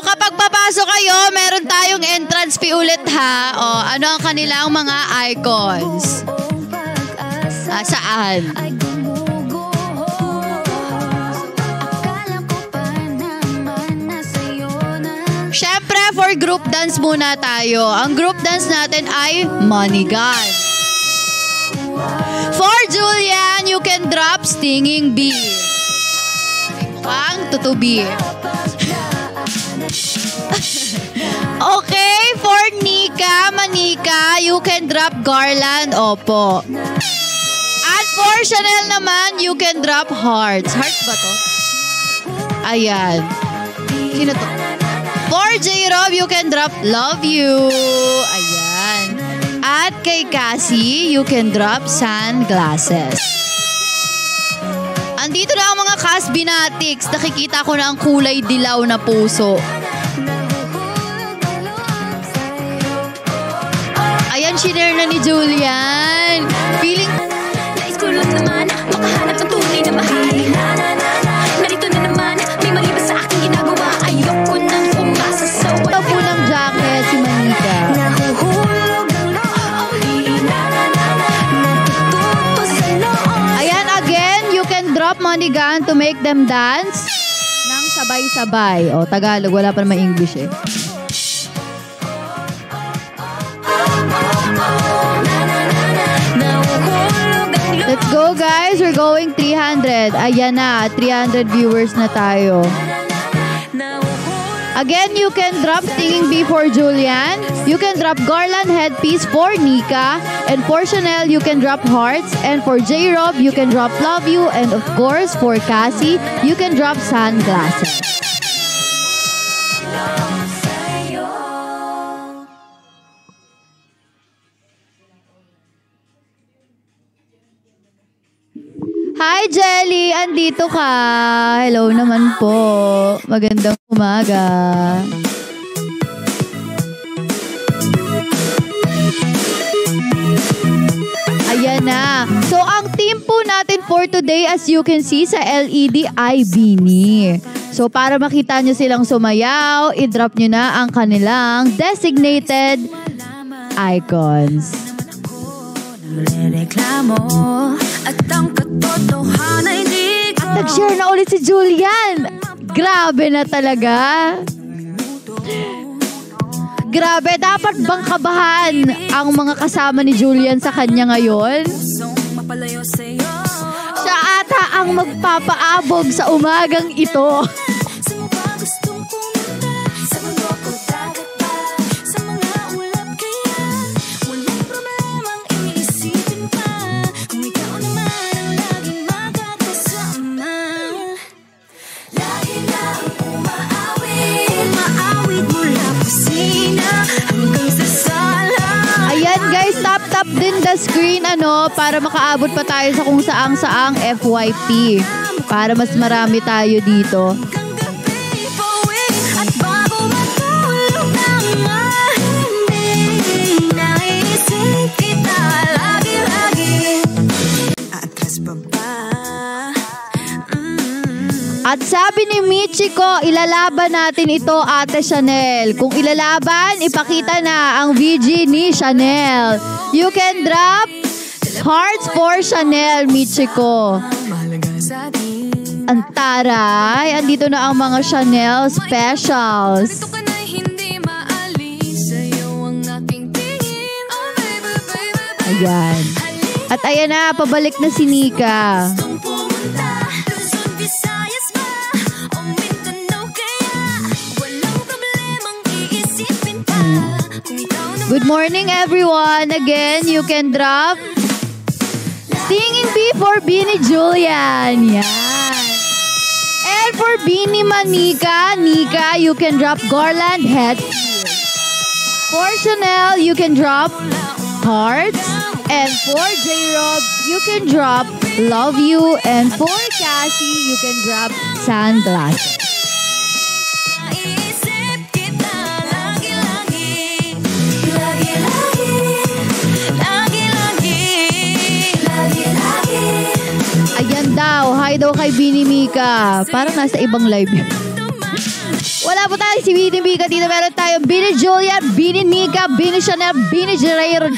kapag papasok kayo, meron tayong entrance fee ulit ha. O, ano ang kanilang mga icons? Saan? Siyempre, for group dance muna tayo. Ang group dance natin ay Money Gun. For Julian, you can drop Stinging Bee. Mukhang tutubi. Okay, for Manika, you can drop Garland. Opo. At for Chanel naman, you can drop Hearts. Hearts ba to? Ayan. Sino to? For J-Rob, you can drop Love You. Ayan. At kay Cassie, you can drop Sunglasses. Andito na ang mga Casbinatics. Nakikita ko na ang kulay dilaw na puso. Ayan, shinare na ni Julian. Feeling... Nais ko lang naman, makahanap ng tunay na mahal. Narito na naman, may mali ba sa aking ginagawa? Ayoko nang umasa sa wala. Ito po ng jacket, si Manika. Ayan, again, you can drop Money Gun to make them dance ng sabay-sabay. O, Tagalog, wala pa naman English eh. Let's go guys, we're going 300. Ayan na, 300 viewers na tayo. Again, you can drop Stinging Bee for Julian. You can drop Garland Headpiece for Nika. And for Chanel, you can drop Hearts. And for J-Rob, you can drop Love You. And of course, for Cassie, you can drop Sunglasses. Hi Jelly! Andito ka! Hello naman po. Magandang umaga. Ayan na. So ang team po natin for today, as you can see sa LED, ay Bini. So para makita nyo silang sumayaw, i-drop nyo na ang kanilang designated icons. At nag-share na ulit si Julian. Grabe na talaga. Grabe, dapat bang kabahan ang mga kasama ni Julian sa kanya ngayon? Siya ata ang magpapaabog sa umagang ito. Tap din the screen para makaabot pa tayo sa kung saang FYP para mas marami tayo dito. At sabi ni Michiko, ilalaban natin ito, Ate Chanel. Kung ilalaban, ipakita na ang VG ni Chanel. You can drop hearts for Chanel, Michiko. Ang taray, andito na ang mga Chanel specials. Ayan. At ayan na, pabalik na si Nika. Good morning everyone. Again, you can drop Stinging Bee for Bini Julian. Yan. And for Bini Manika, you can drop Garland Headpiece. For Chanel, you can drop Hearts. And for J-Rob, you can drop Love You. And for Cassie, you can drop Sunglasses. Ayan daw, hi daw kay Bini Mika. Parang nasa ibang live. Wala nga po tayo si Bini Mika. Dito meron tayo Bini Julian, Bini Mika, Bini Chanel, Bini Jairo,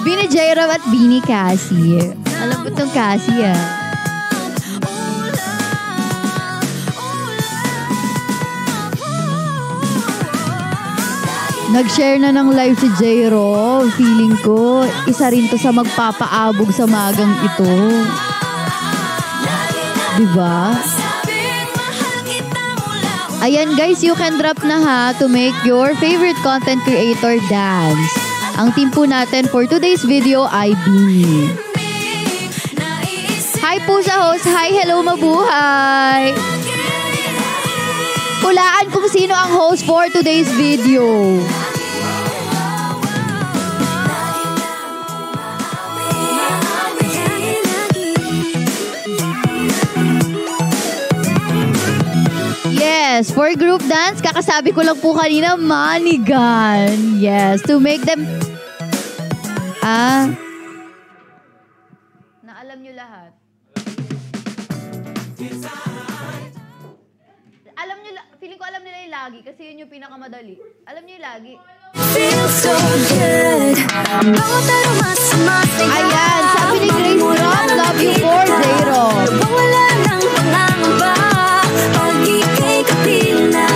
Bini Jairo at Bini Cassie. Alam ko itong Cassie Nag-share na ng live si Jairo. Feeling ko, isa rin to sa magpapaabog sa magang ito. Diba? Ayan guys, you can drop na ha to make your favorite content creator dance. Ang team po natin for today's video ay Bini. Hi po sa host. Hi, hello, mabuhay. Hulaan kung sino ang host for today's video. Yes, for group dance, kakasabi ko lang po kanina, Manigan. Yes, to make them... na alam nyo lahat. Feeling ko alam nila yung lagi kasi yun yung pinakamadali. Alam nyo yung lagi. Ayan, sabi ni Grace Ron, love you for Jairo. Wala nang pangangamba, pag ika'y kapila.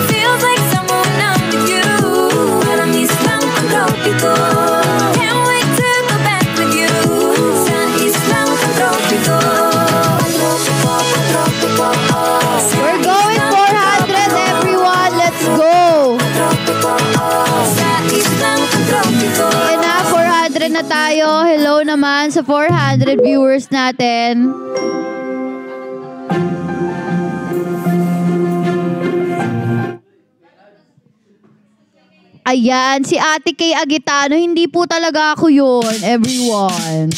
Feels like someone I'm with you. Parang islang pag-tropiko. Can't wait to go back with you. Sa islang pag-tropiko. We're going 400 everyone, let's go! Ayan na, 400 na tayo. Hello naman sa 400 viewers natin. Ayan, si Ate Kay Agitano, hindi po talaga ako yun, everyone.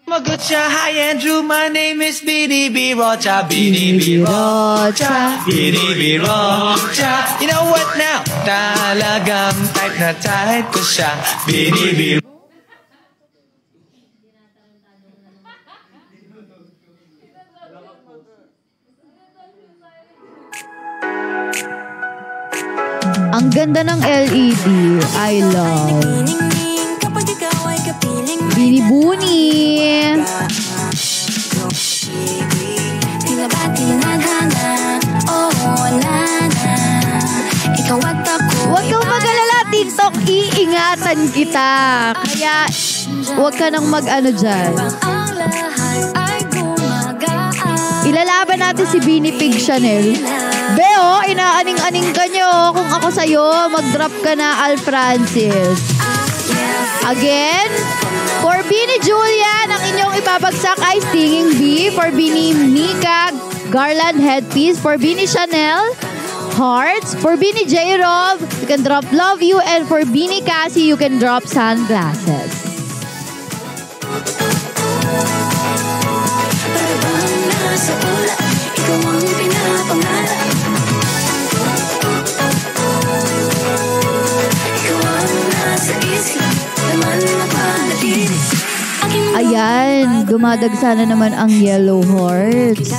Magutcha, hi Andrew, my name is Bini B. Rocha, Bini B. Rocha, Bini B. Rocha. You know what now? Talagang type na type ko siya, Bini B. Ang ganda ng LED, I love. Bini Buni. Huwag kang mag-alala, TikTok, iingatan kita. Kaya, huwag ka nang mag-ano dyan. Ilalaban natin si Bini Pig Chanel. Beo, inaaning-aning ka nyo. Kung ako sa'yo, mag-drop ka na, Al Francis. Again, for Bini Julian, ang inyong ibabagsak ay Stinging Bee. For Bini Mika, Garland Headpiece. For Bini Chanel, Hearts. For Bini Jairo, you can drop Love You. And for Bini Cassie, you can drop Sunglasses. Ayan, dumadagsa na naman ang Yellow Hearts.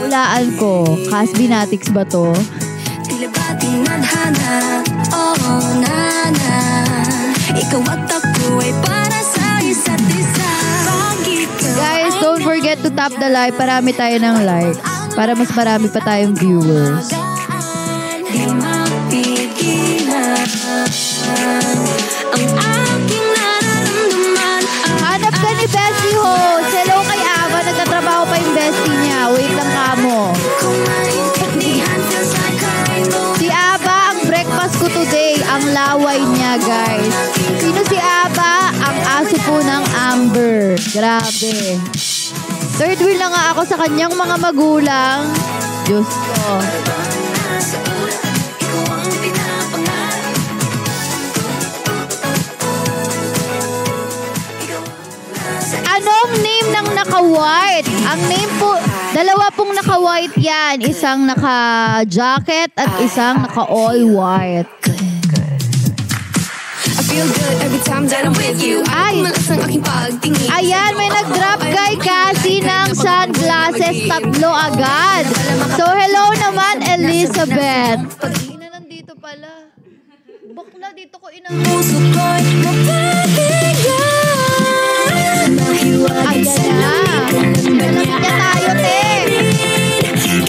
Hulaan ko, Casbinatics ba to? Guys, don't forget to tap the like. Parami tayo ng likes. Para mas marami pa tayong viewers. Hanap ka ni Bestie Host. Hello kay Ava. Nagtatrabaho pa yung bestie niya. Wait lang kamo. Si Ava, ang breakfast ko today, ang laway niya, guys. Sino si Ava? Ang aso po ng Amber. Grabe. Third wheel na nga ako sa kanyang mga magulang. Diyos ko. Anong name ng naka-white? Ang name po, dalawa pong naka-white yan. Isang naka-jacket at isang naka-all white. feel good every time that I'm with you. Ay. Malas ang aking pagtingin. Ayan, may nag-drop kay Cassie ng sunglasses, 3 agad. So, hello naman, Elizabeth. Ina, nandito pala. Bakla, dito ko Puso ko'y mapagbigyan. Ayan na. Alam niya tayo, te.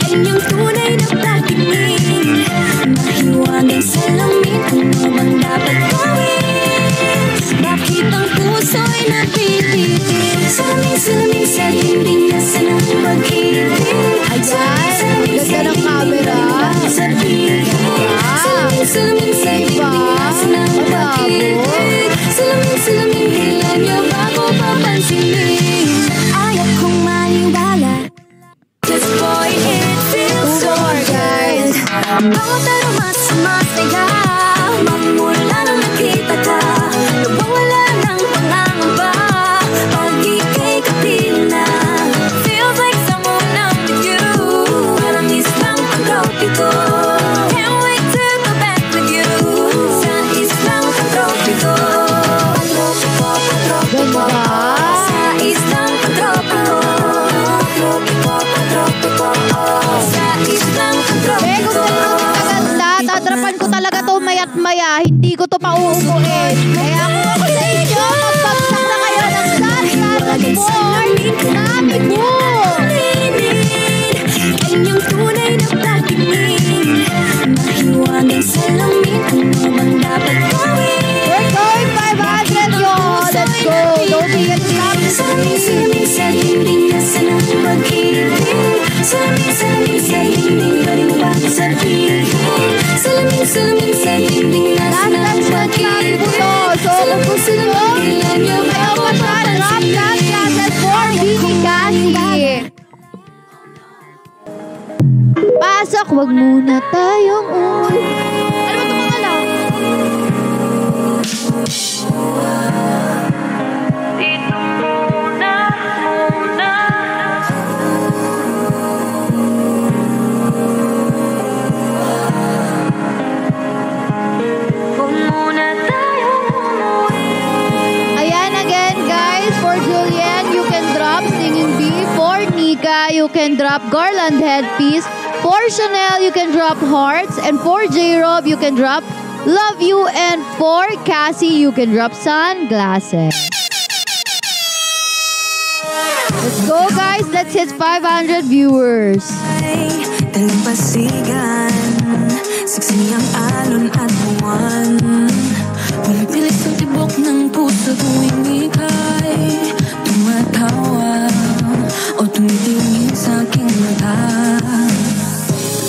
Kanyang tunay na patingin. Mahiwagang salamin. Ano bang dapat gawin? Bakit ang puso'y napilitin? Salamin sa dingding na sanang mag-ibig. Ayan, ganda ng camera. Salamin sa dingding na sanang mag-ibig. Salamin, kailan niyo ba ako papansinin? Ayaw kong maniwala. This boy, it feels so good. Bawat aroma sumasaya. Magmula nang nakita ka. Nawawala ng pangangamba. Pag ika'y kapiling na. Feels like someone I'm with you. Parang islang pagkopiko. Can't wait to go back with you. Sa islang pagkopiko. Ganda. Sa islang pagkopiko. Sa islang Eh, kung maganda, tatrapan ko talaga to mayat maya. Hindi ko to pauubuin. Kaya kung ako sa inyo, magbagsak na kayo ng sunglasses for Nami Boo. Kanyang tunay na patingin. Mahiwagang salamin. Ano bang dapat gawin? We're going 500 y'all. Let's go. Don't forget to stop the Salamin sa dingding na sanang mag-ibig. Salamin sa dingding. Pwede mo ba sabihin? Salamin sa dingding na sanang mag-ibig. So, kung gusto nyo, ayaw pa siya, drop sunglasses for Bini Cassie. Pasok, wag muna tayong uwi. Ano ba ito mga lang? Dito muna. Kung muna tayong umuwi. Ayan again guys, for Julian, you can drop Singing Bee. For Nika, you can drop Garland Headpiece. For Chanel, you can drop Hearts. And for J-Rob, you can drop Love You. And for Cassie, you can drop Sunglasses. Let's go guys, let's hit 500 viewers. Dalampasigan, saksi ang alon at buwan. Pumipilit sa tibok ng puso tuwing ika'y tumatawa o tumitingin sa aking mata.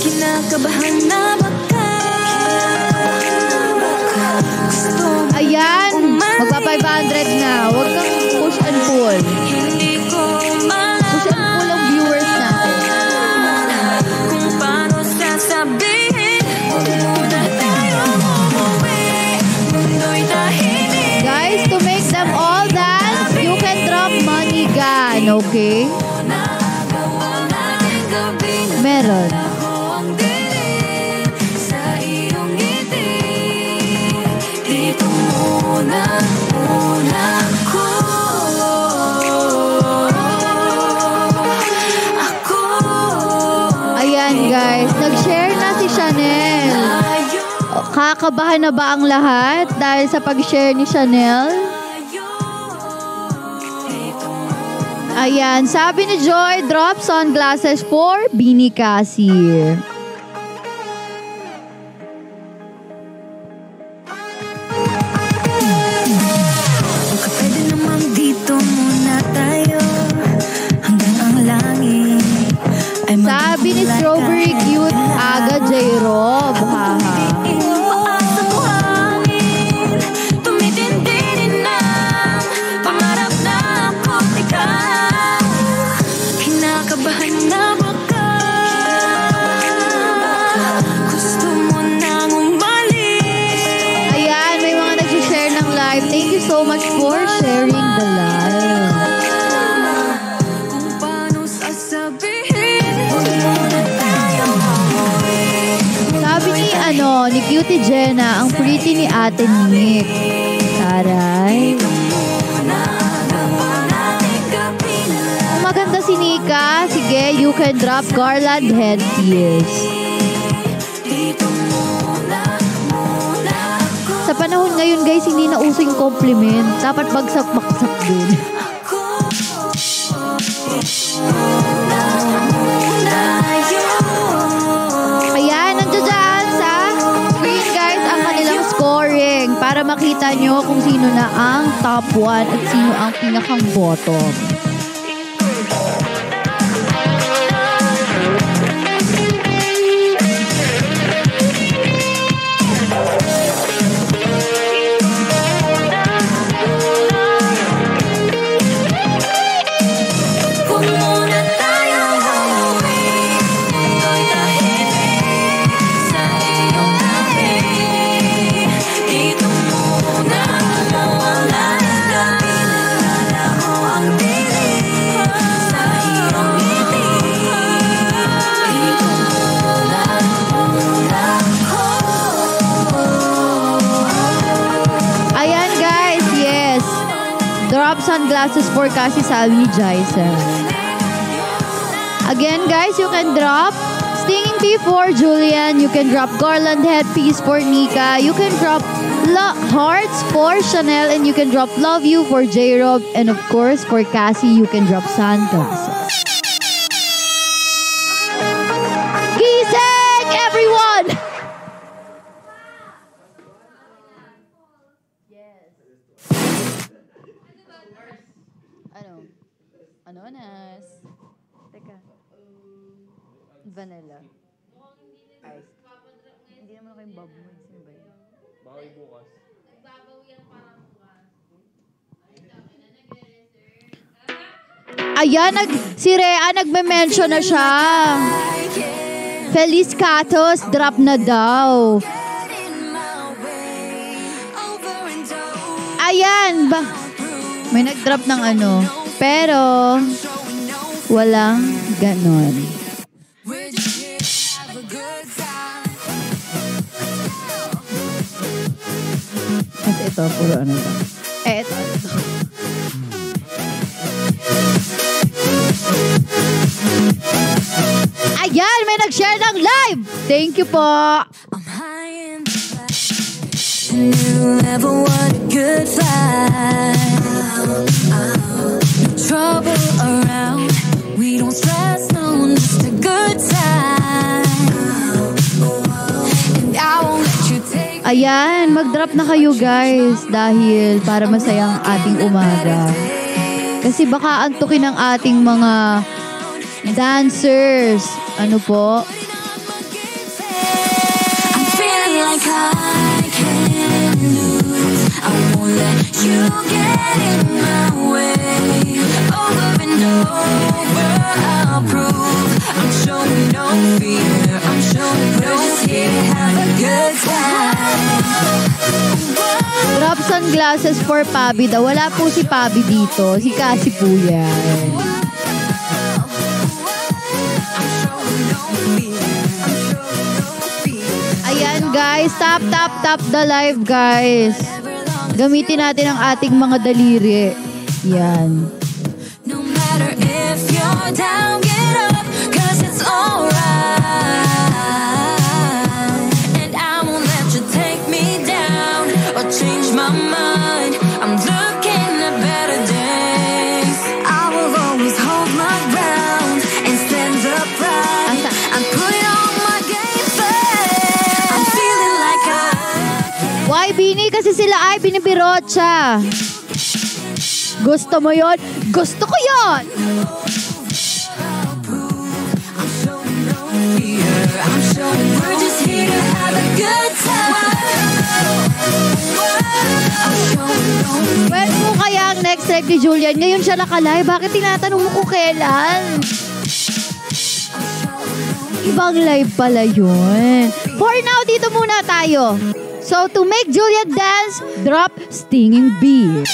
Kinakabahan na baka gusto mo Ayan, magpa 500 na. Huwag kang push and pull. hindi ko Push and pull ang viewers natin. kung paano sasabihin. Huwag muna tayong umuwi. Mundo'y tahimik. Guys, to make them all dance, you can drop Money Gun, okay? Nagawa natin gabi na Meron. ako ang dilim sa iyong ngiti. Dito muna ako. Ayan guys, nag-share na si Chanel. O, kakabahan na ba ang lahat dahil sa pag-share ni Chanel? Ayan, sabi ni Joy, drop sunglasses for Bini Cassie. Baka pwede naman dito muna tayo hanggang ang langit ay Sabi ni Strawberry Cute, aga J-Rob. Haha. Paasa ko hangin, tumitindi din ang pangarap na ako't ikaw. Kinakabahan na baka gusto mo nang umalis. Ayan, may mga nag-share ng live. Thank you so much for sharing the live. Kung paano sasabihin, huwag muna tayong umuwi. Sabi ni Cutie Jenna, ang pretty ni Ate Nick. Taray. Kung maganda si Nika, sige, you can drop garland headpiece. Sa panahon ngayon guys, hindi na uso yung compliment. Dapat bagsak-baksak din. Ayan, nandiyan dyan sa screen guys ang kanilang scoring para makita nyo kung sino na ang top 1 at sino ang pinakang bottom. Drop sunglasses for Cassie Salvi Jaisa. Again, guys, you can drop Stinging Bee for Julian. You can drop garland headpiece for Nika. You can drop hearts for Chanel. And you can drop love you for J-Rob. And of course, for Cassie, you can drop sunglasses. Gising, everyone! Ano, Nas? Teka. Vanilla. Ice. Hindi naman ako yung bob mo. Sino ba yun? Bawi bukas. Nagbabaw yan para bukas. Ayan, si Rhea nagme-mention na siya. Feliz Catos, drop na daw. Ayan, may nag-drop ng ano. Pero, walang ganon. Kasi ito, puro ano lang. Ito. Ayan, may nag-share ng live. Thank you po. You never want a good fight. Trouble around. We don't stress, no, just a good time. And I won't let you take. Ayan, mag-drop na kayo guys dahil para masayang ating umaga. Kasi baka antukin ng ating mga dancers. Ano po? I'm feeling like I can't lose. I won't let you get in my way. Over and over, I'll prove I'm showing no fear. I'm showing no fear. Have a good time. Drop sunglasses for Pabi daw. Wala po si Pabi dito. Si Cassie po yan. Ayan guys, tap the live guys. Gamitin natin ang ating mga daliri. Yan. No matter if you're down, get up, 'cause it's alright. And I won't let you take me down or change my mind. I'm looking at better days. I will always hold my ground and stand upright. I'm putting on my game face. I'm feeling like Why, Bini? Kasi sila ay binibirotsa. Gusto mo yon? Gusto ko yon! we're just here to have a good time. When mo kaya ang next live ni Julian? Ngayon siya nakalive. Bakit tinatanong mo kung kailan? Ibang live pala yun. For now, dito muna tayo. So, to make Julian dance, drop Stinging Bee.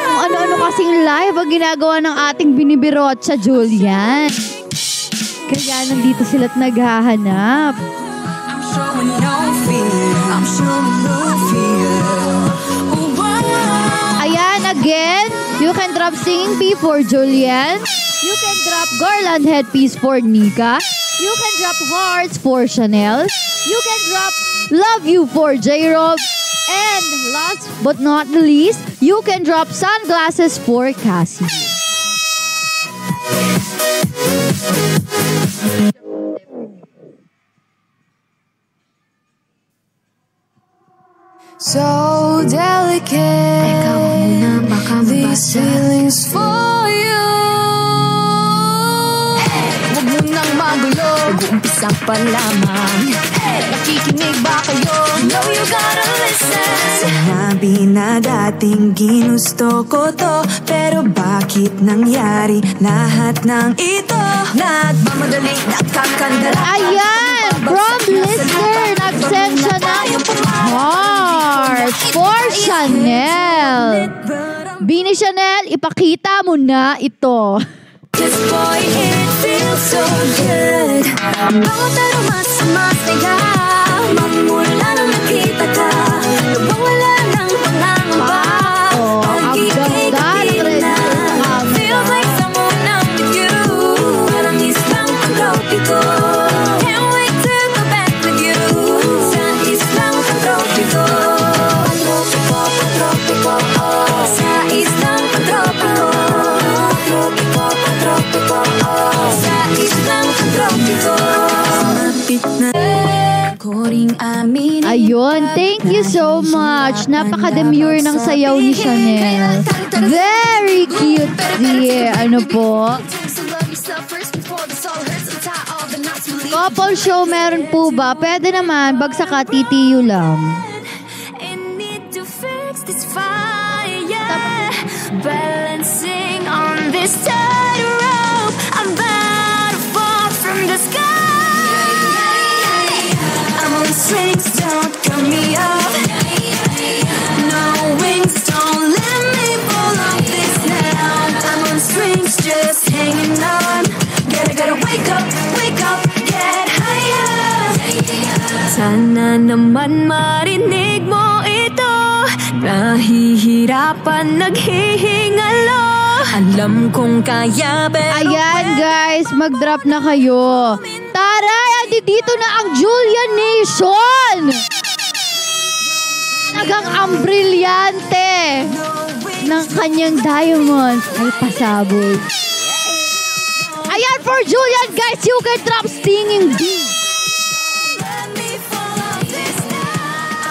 Kung ano-ano kasing live ang ginagawa ng ating binibirot sa Julian. Kaya nandito sila't naghahanap. showing no fear. I'm showing no fear. Ayan, again, you can drop Singing Bee for Julian. You can drop Garland Headpiece for Nika. You can drop Hearts for Chanel. You can drop Love You for J-Rob. And last but not the least, you can drop Sunglasses for Cassie. So delicate, these feelings for you. Huwag mo nang magulo, nag-uumpisa pa lamang. Nakikinig ba kayo? No, you gotta listen. Sinabi na dating ginusto ko to, pero bakit nangyari lahat ng ito? Nagmamadali, nakakandala. Ayan, from listener, nag-send siya ng heart for Chanel. Bini Chanel, ipakita mo na ito. This boy, it feels so good. Bawat aromas sumasaya, mamula nang nakita ka. Lubang wala ng pangangamba. Pagkikikikik na. Feels like someone I'm with you. Parang islang pagkopiko. Can't wait to go back with you. Sa islang pagkopiko. Pagkopiko. Sa islang pagkopiko. Sa islang pagkopiko. Mapit na koring amin. Ayun, thank you so much. Napaka-demure ng sayaw ni Chanel. Very cute si, ano po. Couple show meron po ba? Pwede naman, bagsak ka, titiyo lang. Balancing on this tightrope, I'm about to fall from the sky. I'm on strings, don't cut me off. No wings, don't let me fall off this now. I'm on strings, just hanging on. Gotta wake up, get higher. Sana naman marinig mo ito. Nahihirapan, naghihingalo. Alam kong kaya pero Ayan guys, mag-drop na kayo. Taray, dito na ang Julian Nation! Talagang ang brilyante ng kanyang diamonds ay pasabog. Ayan, for Julian guys, you can drop Singing Bee.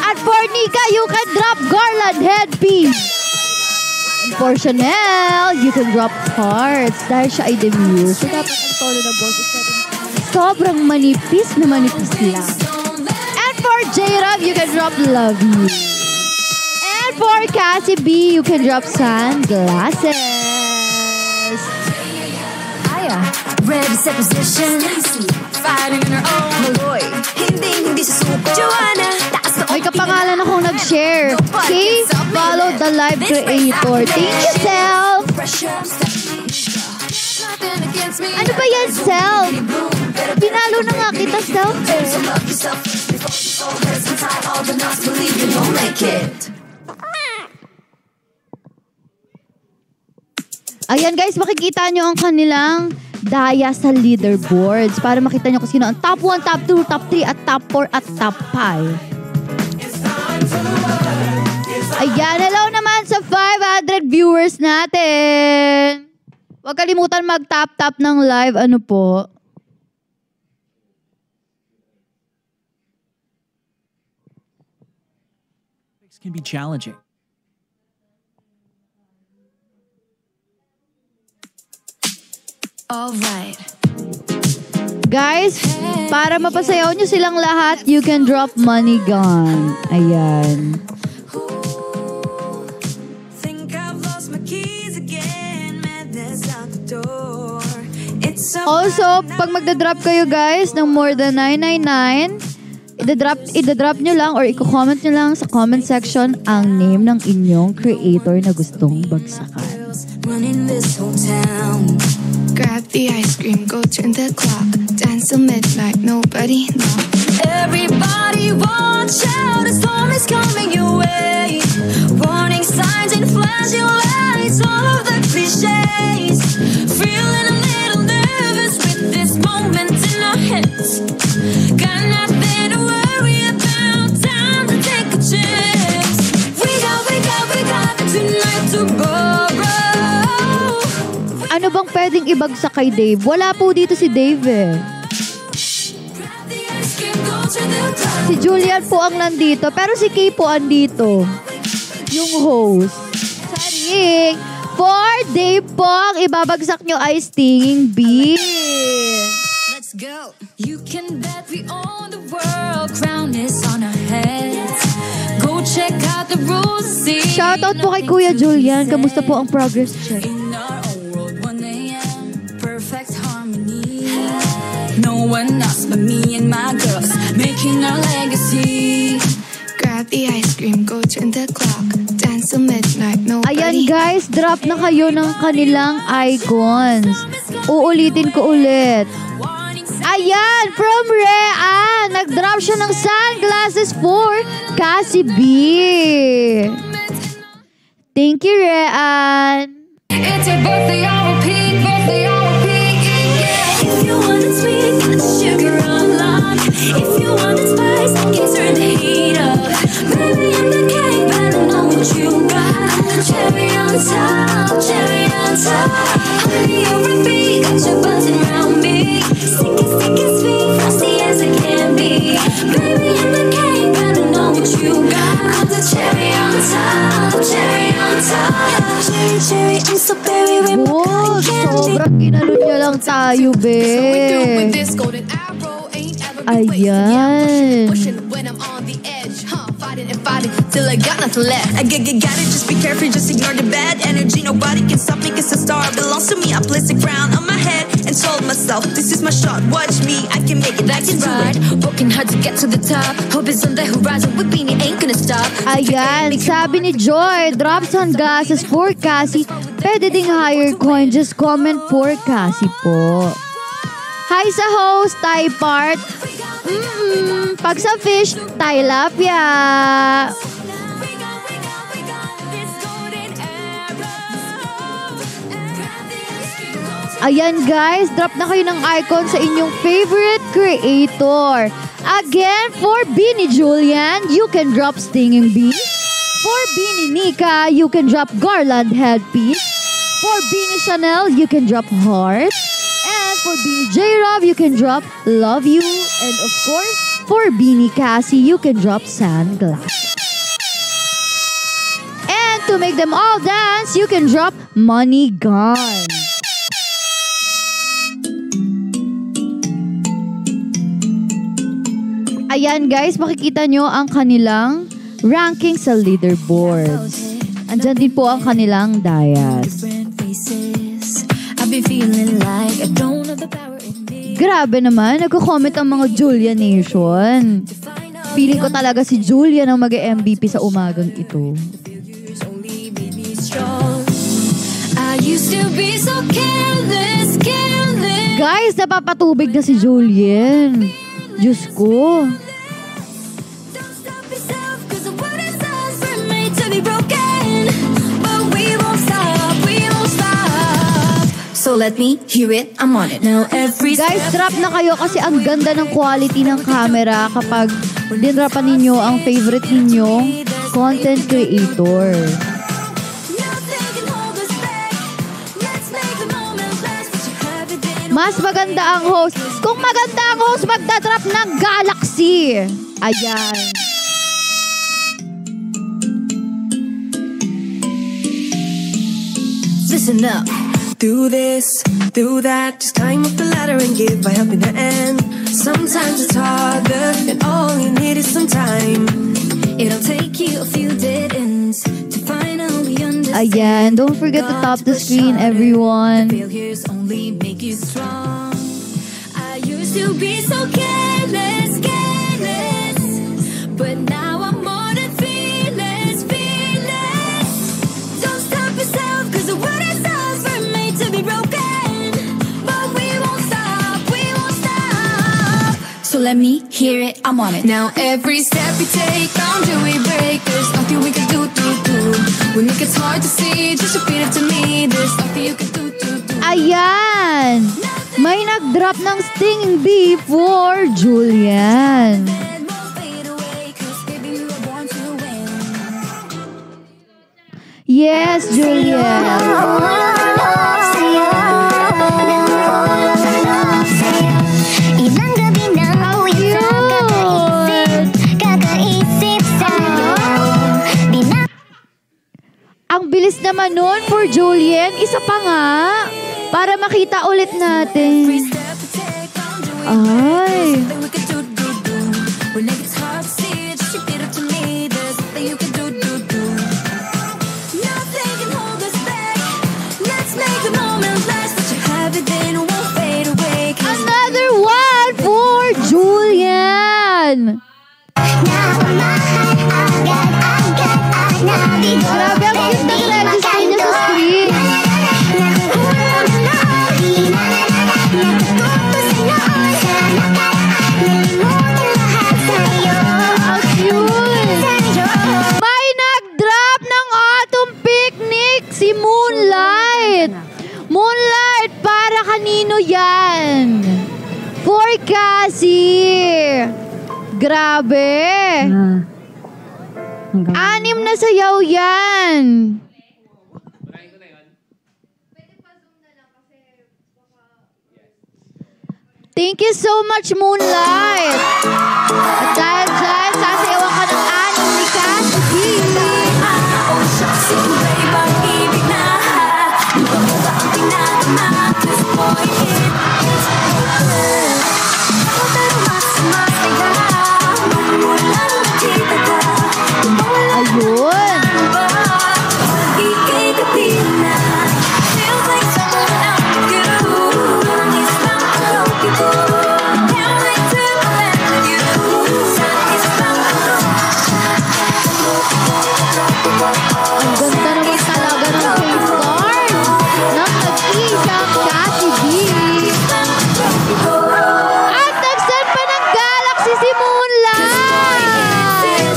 At for Nika, you can drop Garland Headpiece. And for Chanel, you can drop Hearts. Dahil siya ay demure. So dapat ang tono ng boses natin sobrang manipis na manipis lang. And for J-Rob, you can drop Love You. And for Cassie B, you can drop Sunglasses. Aya, ready, set position. Fighting in her own Maloy. Hindi susuko. Joanna, taas na May kapangalan akong nag-share. Okay? Follow the live creator. Thank you, Self. Ano ba yan, Self? Pinalo na nga kita, Self. Ayan guys, makikita nyo ang kanilang daya sa leaderboards para makita nyo kung sino ang top 1, top 2, top 3, at top 4, at top 5. Ayan, hello naman sa 500 viewers natin. Huwag kalimutan mag-tap-tap ng live. Ano po? Can be challenging. all right. Guys, para mapasayaw nyo silang lahat, you can drop Money Gun. Ayan. Think I've lost my keys again. Madness out the door. It's so Also, pag magdadrop kayo guys ng more than 999, idadrop nyo lang or i-comment nyo lang sa comment section ang name ng inyong creator na gustong bagsakan. running this whole town. Grab the ice cream, go turn the clock. Dance Dance till midnight, nobody knows. Everybody watch out, a storm is coming your way. Warning signs and flashing lights, all of the cliches. Feeling a little nervous with this moment in our heads. Got nothing to worry about, time to take a chance. We got tonight to borrow. Ano bang pwedeng ibagsak kay Dave? Wala po dito si Dave eh. Si Julian po ang nandito, pero si Kay po andito. Yung host. Saring, for Dave po, ang ibabagsak nyo ay Stinging Bee. Let's go. You can bet we own the world, crown is on our heads. Go check out the rules. Shoutout po kay Kuya Julian. Kamusta po ang progress check? In our own world, 1 a.m. Perfect harmony. No one else but me and my girls, making our legacy. Grab the ice cream, go turn the clock, dance till midnight, nobody. Ayan guys, drop na kayo ng kanilang icons. Uulitin ko ulit. Ayan, from Rhea, nag-drop siya ng sunglasses for Cassie B. Thank you, Rhea. It's your birthday, I will peak, birthday, I will peak, yeah. If you want it sweet, got the sugar on lock. If you want it spice, I can turn the heat up. Baby, I'm the cake, better know what you got. The cherry on top, cherry on top. Honey, over beat, got you buzzing around me. Sticky, sweet, frosty as it can be. Baby, I'm the cake, better know what you got. The cherry on top, cherry on top. Cherry, cherry, I'm so berry with my Oh, cotton candy. sobrang kinalun niya lang tayo, be. Ayan. Till I got nothing left. I got it, just be careful, just ignore the bad energy. Nobody can stop me, cause the star belongs to me. I place a crown on my head and told myself, this is my shot, watch me, I can make it, I can do it. Working hard to get to the top. Hope is on the horizon. With Beanie ain't gonna stop. Ayan, sabi ni Joy, drop sunglasses for Cassie. Pwede ding higher coin, just comment for Cassie po. Hi sa host, Thai part. Pag sa fish, tilapia. Ayan guys, drop na kayo ng icon sa inyong favorite creator. Again, for Beanie Julian, you can drop Stinging Bee. For Beanie Nika, you can drop Garland Headpiece. For Beanie Chanel, you can drop Heart. And for Beanie J-Rob, you can drop Love You. And of course, for Beanie Cassie, you can drop Sunglasses. And to make them all dance, you can drop Money Gun. Ayan guys, makikita nyo ang kanilang ranking sa leaderboards. Andyan din po ang kanilang dias. Grabe naman, nagko-comment ang mga Julia Nation. Feeling ko talaga si Julia ang mag-MVP sa umagang ito. Guys, napapatubig na si Julian. Diyos ko. So let me hear it, I'm on it. Now every Guys, drop na kayo kasi ang ganda ng quality ng camera kapag dinrapan ninyo ang favorite ninyong content creator. Mas maganda ang host. Kung maganda ang host, magdadrop ng Galaxy. Ayan. Listen up. Do this, do that, just climb up the ladder and give a helping hand. Sometimes it's harder, and all you need is some time. It'll take you a few dead ends to finally understand. Ayan, don't forget to tap the screen, everyone. Failures only make you strong. I used to be so careless, careless, but now I'm more than fearless, fearless. Don't stop yourself, 'cause the world is ours, we're made to be broken, but we won't stop, we won't stop. let me hear it, I'm on it. Now every step we take, boundary we break. There's nothing we can do. When it gets hard to see, just repeat it to me. There's nothing you can do. Ayan! May nag-drop ng Stinging Bee for Julian. Yes, Julian. Ang bilis naman nun for Julian. Isa pa nga. Para makita ulit natin. Ay. Another one for Julian. Grabe, ang cute ng registry niya sa screen. Ang cute. May nag-drop ng Autumn Picnic, si Moonlight. Moonlight, para kanino yan? For Cassie. Grabe. 6 na sayaw yan. Thank you so much, Moonlight. At dahil dyan, sasayawan ka ng 6 ni Cassie. Ayun. Ang ganda naman talaga ng face card ng nag-isang Cassie B. At nag-send pa ng Galaxy si Moonlight.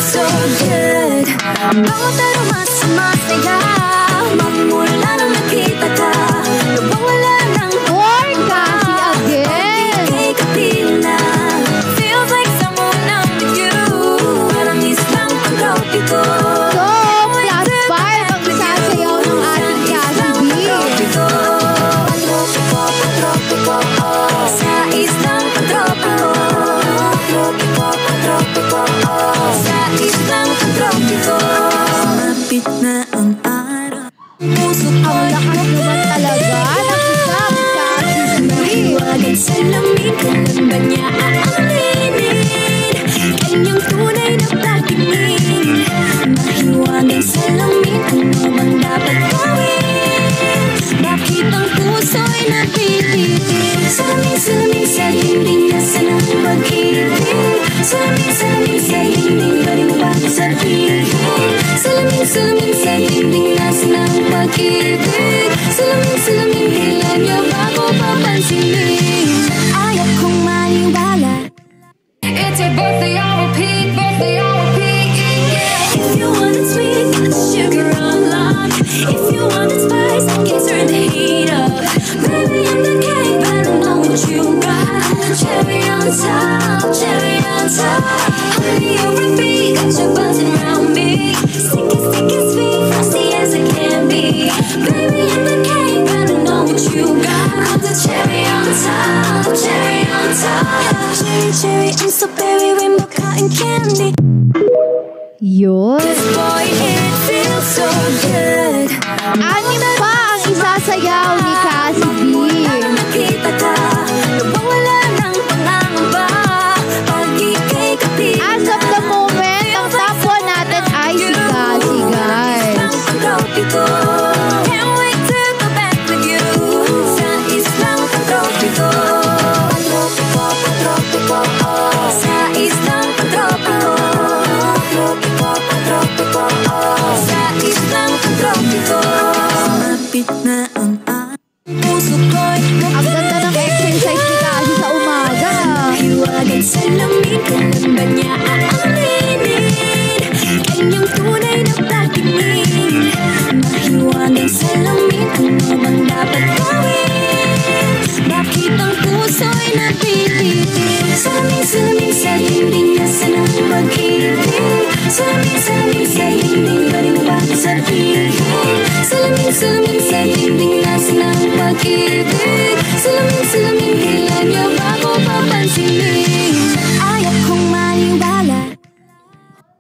So good. Bawat aromas sumasaya, magmula nung nakita ka. Nawawala ng For Cassie again. kay kapila. Feels like someone I'm with you. Parang isang pag-copy ko. So, +5 ang isasayaw ng ating Cassie B. Sa isang pag-copy ko. Sa isang pag-copy ko. Mapit na ang araw. Puso ko Ang lakas naman talaga ng isang Cassie B. mahiwagan sa lamig. Kailan ba niya aaminin? Kanyang tunay na pagtingin. Mahiwagan sa lamig. Ano bang dapat gawin? Bakit ang puso'y napilitin? Salamin sa dingding, nasa ng pag-ibig. Salamin sa dingding, pwede mo ba sabihin? Salamin sa dingding, nasa ng pag-ibig. Salamin, kailan niya ba ako papansinin? Ayaw kong maniwala. It's your birthday, I'll repeat, yeah. If you want it sweet, got the sugar on lock. If you want it spice, I can turn the heat up. Baby, I'm the cake, but I know what you got. Cherry on top, honey over me, got you buzzing around me. Sticky, sweet, frosty as it can be. Baby, I'm the cake, but I know what you got. The cherry on top, cherry, I'm so berry, rainbow cotton candy. Yun. Boy, it feels so good. 6 pa ang isasayaw ni Cassie B. Nakita ka, nawawala ng pangangamba. Pag ika'y kapila. As of the moment, ang top 1 natin ay si Cassie, guys. Can't wait to go back with you. Sa islang pagtropiko. Sa islang pagtropiko. Sa islang pagtropiko. Mapit na ang puso ko'y Ang ganda ng exercise ni Cassie sa umaga. mahiwagan sa lamig. Salamin sa dingding, pwede mo ba sabihin? Salamin sa dingding, nasa ng pag-ibig. Salamin, kailan niyo ba ako papansinin? Ayaw kong maniwala.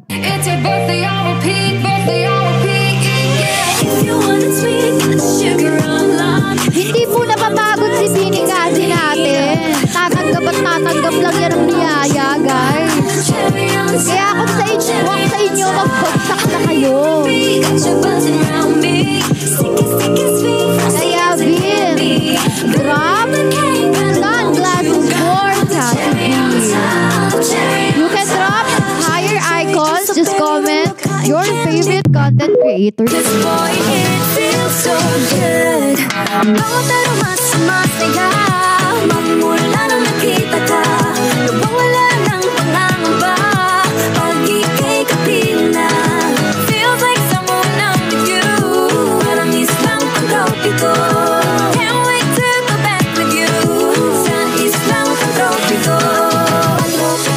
It's your birthday, I'll repeat, yeah. If you want it sweet, got the sugar on lock. Hindi po napapagod si Bini kasi natin. Tatanggap at tatanggap lang yan ang niyaya, guys. Kaya kung sa inyo, magbagsak na kayo. Kaya Bin, drop sunglasses for Cassie. You can drop higher icons. Just comment your favorite content creator. This boy, it feels so good. Bago pero mas masaya. Magmula nung nakita ka, lubang wala ng pangangamba. Pag ika'y kapila, feels like someone I'm with you. Parang islang pag-tropi ko. Can't wait to go back with you. Sa islang pag-tropi ko.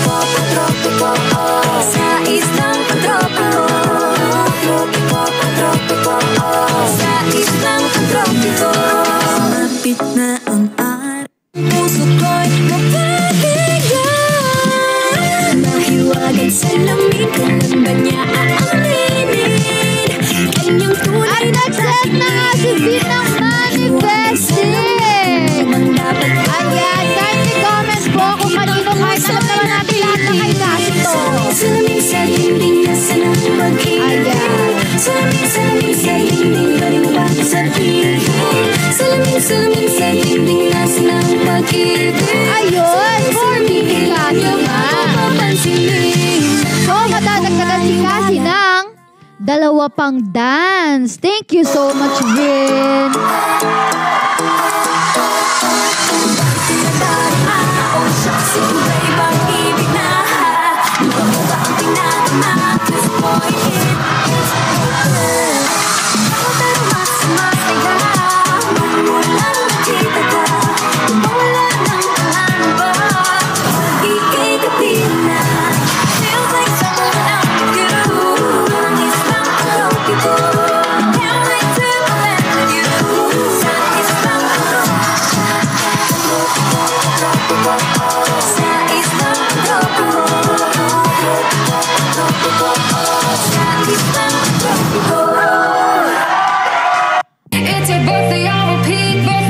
Pag-tropi ko, oh. Sa islang pag-tropi ko. Pag-tropi ko, oh. Sa islang pag-tropi ko. Mapit na ang araw, puso ko'y napabigan. Mahiwagan sa lamig, kailan ba niya aaminin? Kanyang tunay At nag-set na nga si Bin ng manifesting. Ayan, kindly comment po kung kanino kahit alam naman natin lahat na kay Cassie to. Salamin sa dingding, nasa ng pag-ibig. Ayan. Salamin sa dingding, pwede mo ba sabihin? Salamin sa dingding, nasa ng pag-ibig. Ayun, for Bini Cassie nga. So, matadagdagan si Cassie ng dalawa pang dance. Thank you so much, Vin. It's your birthday, I'll repeat, yeah.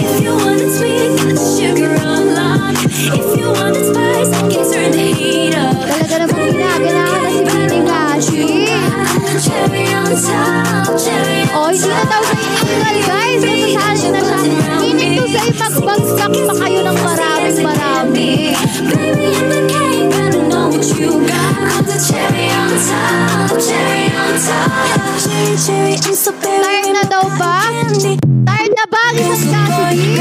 If you want it sweet, got the sugar on lock. If you want it spice, okay, turn the heat up. Talaga namang ginaganahan na si Bini Cassie. Cherry on top, cherry on Oh, hindi na daw sa iniingal, guys. Nasasali na siya. Meaning to say, magbagsak pa kayo ng maraming. Baby, I'm the king, gotta know what you got. I'm the cherry on top, cherry on top. Cherry, I'm so very Tired na daw ba? Tired na ba? Lisang Cassie?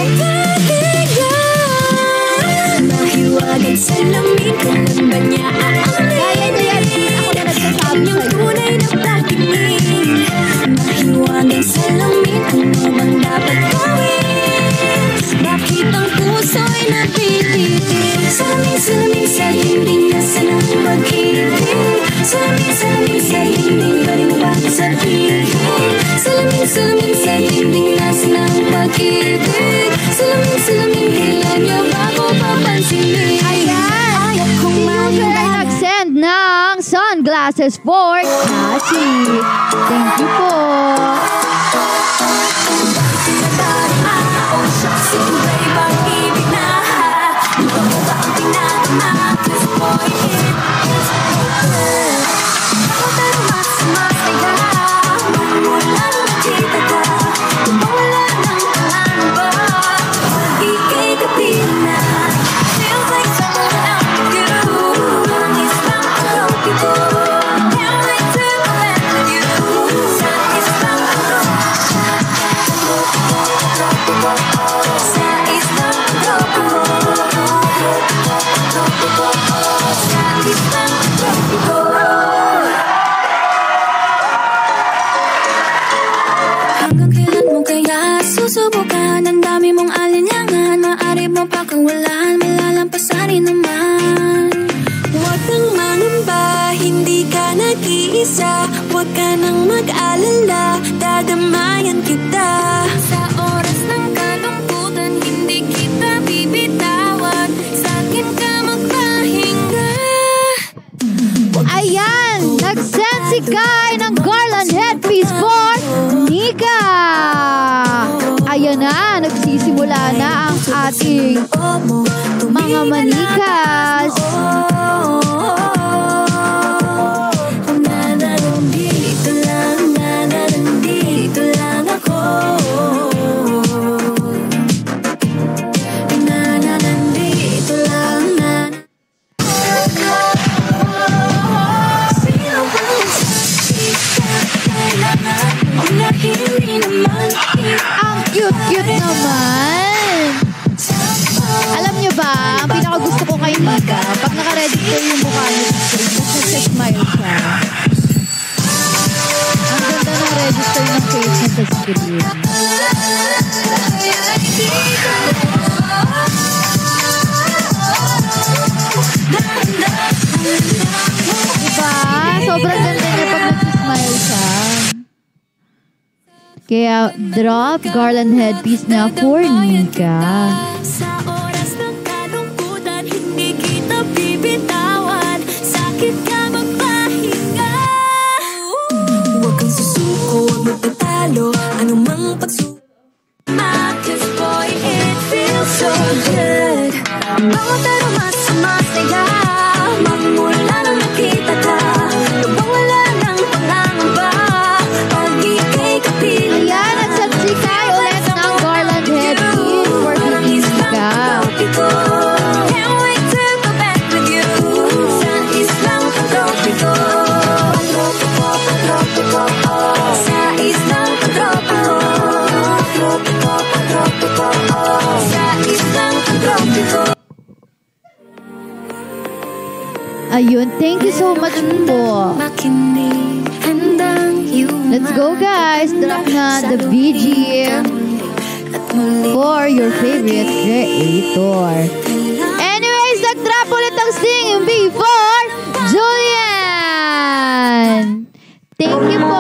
Mahiwagan sa lamig, kailan ba niya Kaya niya yan, ako na nagsasabi yung sa'yo. tunay na pagtingin. Mahiwagan sa lamig, ano bang dapat gawin? Bakit ang puso'y napilitin? Salamin sa dingding, nasa ng pag-ibig. Salamin sa dingding, pwede mo ba sabihin? Salamin sa dingding, nasa ng pag-ibig. Salamin, kailan niyo ba ako papansinin? Ayan. Ayaw kong Si user ay maniwala. nag-send ng sunglasses for Cassie. Thank you po. Hanggang kailan mo kaya susubukan? Ang dami mong alinlangan, maaari mong pakawalan, malalampasan rin naman. Huwag nang mangamba. ating mga manikas. Nandito lang ako. Nandito lang sino bang kailangan hindi naman. Ang cute-cute naman. Alam nyo ba, ang pinakagusto ko kay Nika, pag naka-register yung mukha niya sa screen, tapos nagsa-smile siya. Ang ganda ng register ng face niya sa screen. Diba? Sobrang ganda niya pag nagsa-smile siya. Kaya drop garland headpiece niya for Nika. Sa oras ng kalungkutan, hindi kita bibitawan. Sakit ka magpahinga. Huwag kang susuko, huwag magtatalo. Anumang pagsuko. Cause boy, it feels so good. Bawat aroma sumasaya. Magmula nang nakita ka. Lubang wala ng pangangamba. Pag ika'y kapiling. Ayan, at subscribe ulit ng garland headpiece for Nika. Can't wait to go back with you. Sa islang pantropiko. Sa islang pantropiko. Sa islang pantropiko. Ayun, thank you so much po. Makinig, handang iyong Let's go guys, drop na the BGM for your favorite creator. Anyways, nag-drop ulit ang singing before Julian. Thank you po.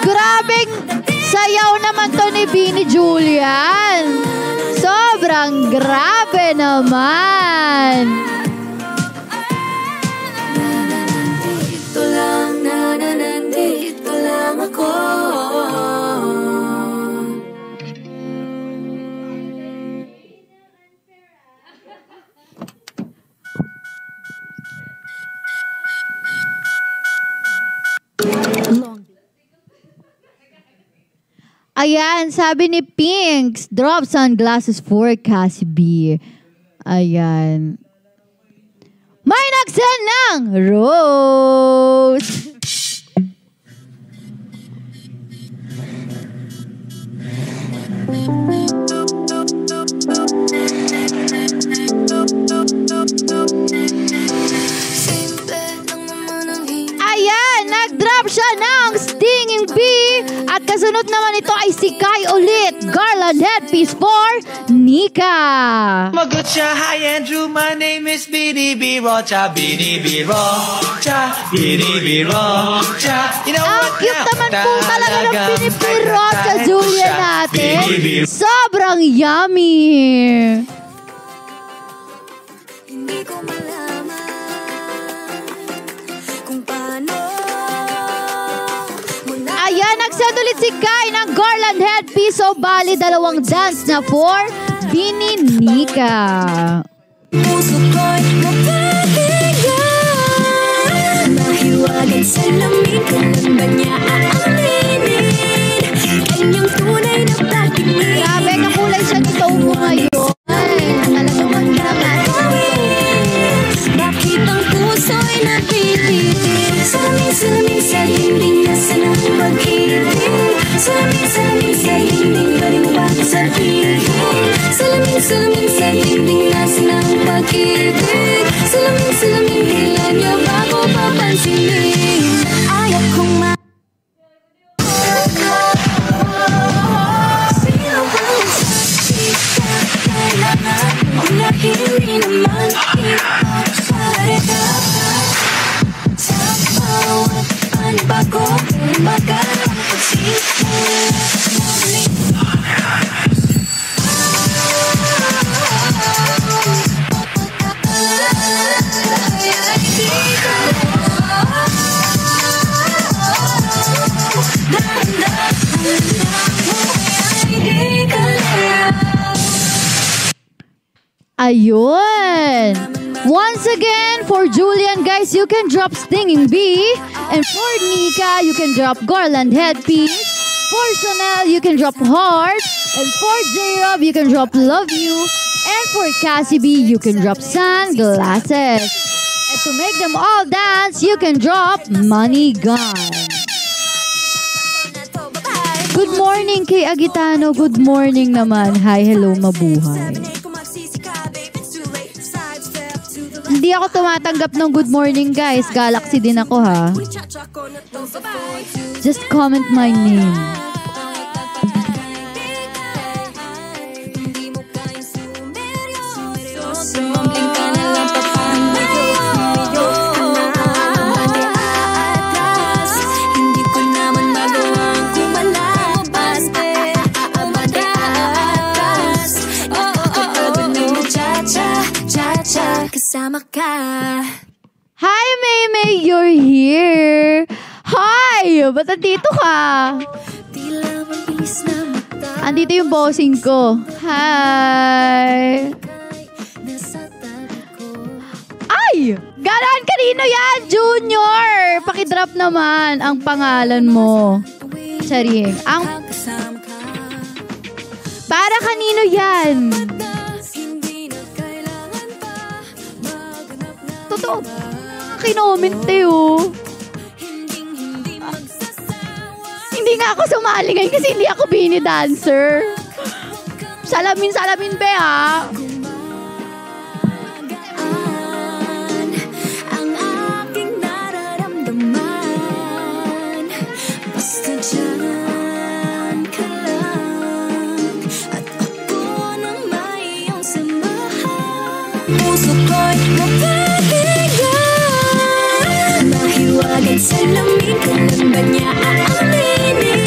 Grabing sayaw naman to ni Bini Julian. Sobrang grabe naman. Dito lang, nandito lang ako. Ayan, sabi ni Pinks, drop sunglasses for Cassie B. Ayan. May nagsend ng rose. Ayan, nag-drop siya ng stinging bee. At kasunod naman ito ay si Kai ulit. Garland headpiece for Nika. Magucha, hi Andrew, my name is BDB Rocha, BDB Rocha, BDB Rocha. You know Ang what cute now? naman po talaga ng pinipiro sa Julia natin. BDB. Sobrang yummy. Hindi ko malaman kung paano Ayan, nagsend ulit si Kai ng garland headpiece. So, bali, dalawang dance na for Bini Nika. puso ko'y mapahiga. Mahiwagan sa lamig, kailan ba niya aaminin? Kanyang tunay na pagtingin. Grabe, kakulay siya ni Tomo ngayon. Talagang magdamag siya ni Tomo. Bakit ang puso'y napilitin? Salamin sa dingding nasa ng pag-ibig. Salamin sa dingding baliwag sa piling. Salamin sa dingding nasa ng pag-ibig. Salamin kailan niya ba ko papansinin? Ayaw kong sino bang kailangan na hindi naman ito pareha. Sa bawat panibago magkaroon ng Ayun! Once again, for Julian, guys, you can drop Stinging Bee. And for Nika, you can drop Garland Headpiece. For Chanel, you can drop Heart. And for J-Rob, you can drop Love You. And for Cassie B, you can drop Sunglasses. And to make them all dance, you can drop Money Gun. Good morning kay Agitano. Good morning naman. Hi, hello, mabuhay. Hindi ako tumatanggap ng good morning, guys. Galaxy din ako, ha? Just comment my name. Kasama ka. Hi, Maymay! You're here! Hi! Ba't nandito ka? Tila mabilis na mata. Andito yung bossing ko. Hi! Nasa tabi ko. Ay! Galaan kanino yan, Junior! Pakidrop naman ang pangalan mo. Charing. Ang... Kasama ka. Para kanino yan? Hindi na kailangan pa maghanap na Totoo. Kinomente, oh. hindi magsasawa. Hindi nga ako sumali ngayon kasi hindi ako bini dancer. Salamin, be, ha? Ang aking nararamdaman. Basta dyan ka lang. At ako na may iyong samahan. Puso ko'y mapagigan. Mahiwagan sa lamig. Kailan ba niya aaminin?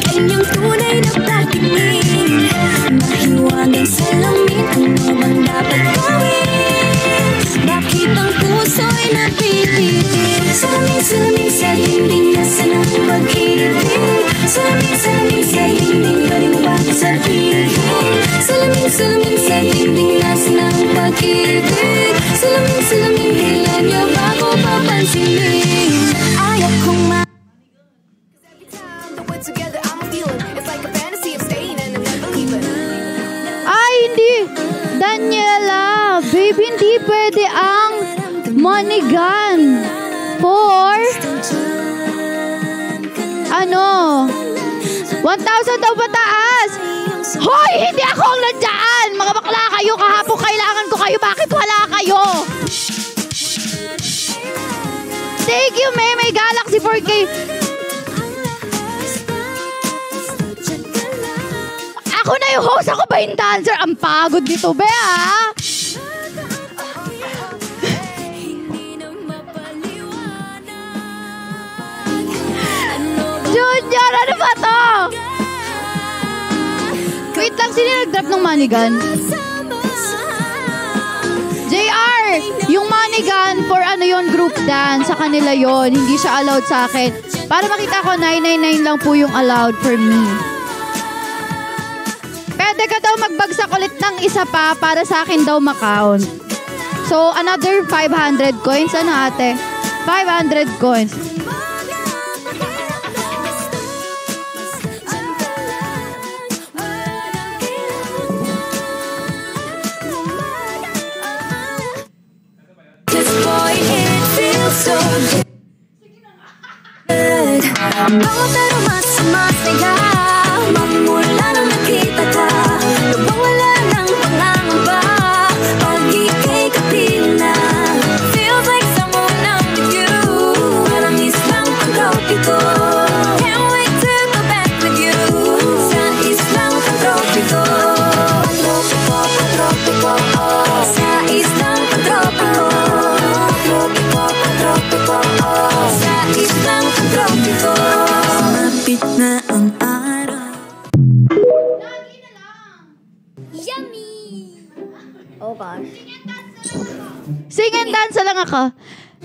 Kanyang tunay na patingin. Mahiwagan sa lamig. Ano bang dapat gawin? Bakit ang puso'y napilit? Salamin sa dingding nasa ng pag-ibig. Salamin sa dingding galing ba sa piling? Salamin sa dingding nasa ng pag-ibig. Salamin kailan niya ba ko papansinin? Ayaw kong together, I'm a feeling. It's like a fantasy of staying and I'm never leaving. Ay, hindi. Daniela, babe, hindi pwede ang money gun. For, ano, 1,000 daw pataas. Hoy, hindi ako ang nandiyan. Mga bakla kayo, kahapon kailangan ko kayo. Bakit wala kayo? Thank you, May Galaxy 4K. Ako na yung host, ako ba yung dancer? Ang pagod nito, be, ha? Junior, ano ba to? Wait lang, sino nag-drop ng money gun? JR, yung money gun for ano yon group dance, sa kanila yon. Hindi siya allowed sa akin. Para makita ko, 999 lang po yung allowed for me. Pwede ka daw magbagsak ulit ng isa pa para sa akin daw makount. So, another 500 coins. Ano, ate? 500 coins. This boy, it feels so good. Bago pero mas masaya. Magmula nang nakita ka. Nawawala ng pangangamba. Pag ika'y kapiling na. Feels like someone I'm with you. Parang islang pagtropiko. Can't wait to go back with you. Sa islang pagtropiko. Pagtropiko, oh. Sa islang pagtropiko. Pagtropiko, oh. Sa islang pagtropiko. Gitna ang araw. Yummy! Oh gosh. Sing and dance lang ako.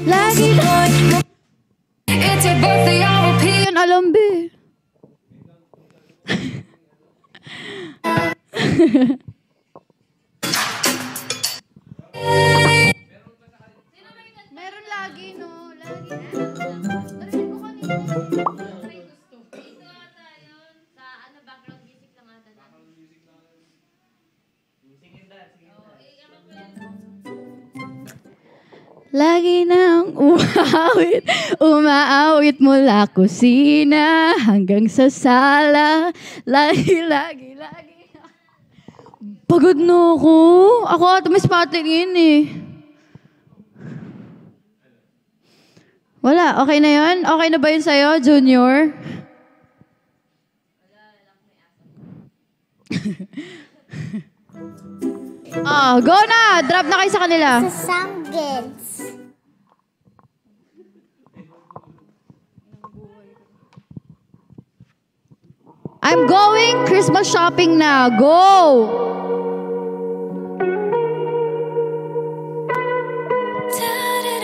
Lagi na. It's your birthday, I'll repeat. Yun alam, be. Meron lagi, no? Lagi. Narinig ko kanina. Lagi nang umaawit mula kusina hanggang sa sala. Lagi. Pagod na ako. Ako ata may spotlight yun eh. Wala, okay na yun? Okay na ba yun sa'yo, Junior? Go na! Drop na kayo sa kanila. Sa Samgeds. I'm going Christmas shopping na. Go!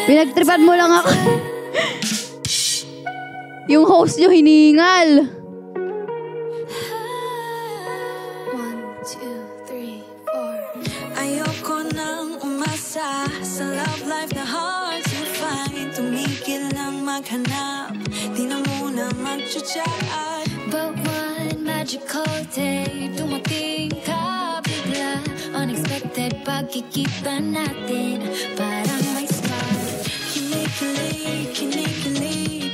Pinagtripan mo lang ako. Yung host nyo hiningal. 1, 2, 3, 4. Ayoko nang umasa sa love life na hard to find. Tumigil lang maghanap, di na muna mag-chat. But one magical day, dumating ka bigla. Unexpected pagkikita natin, parang may spark.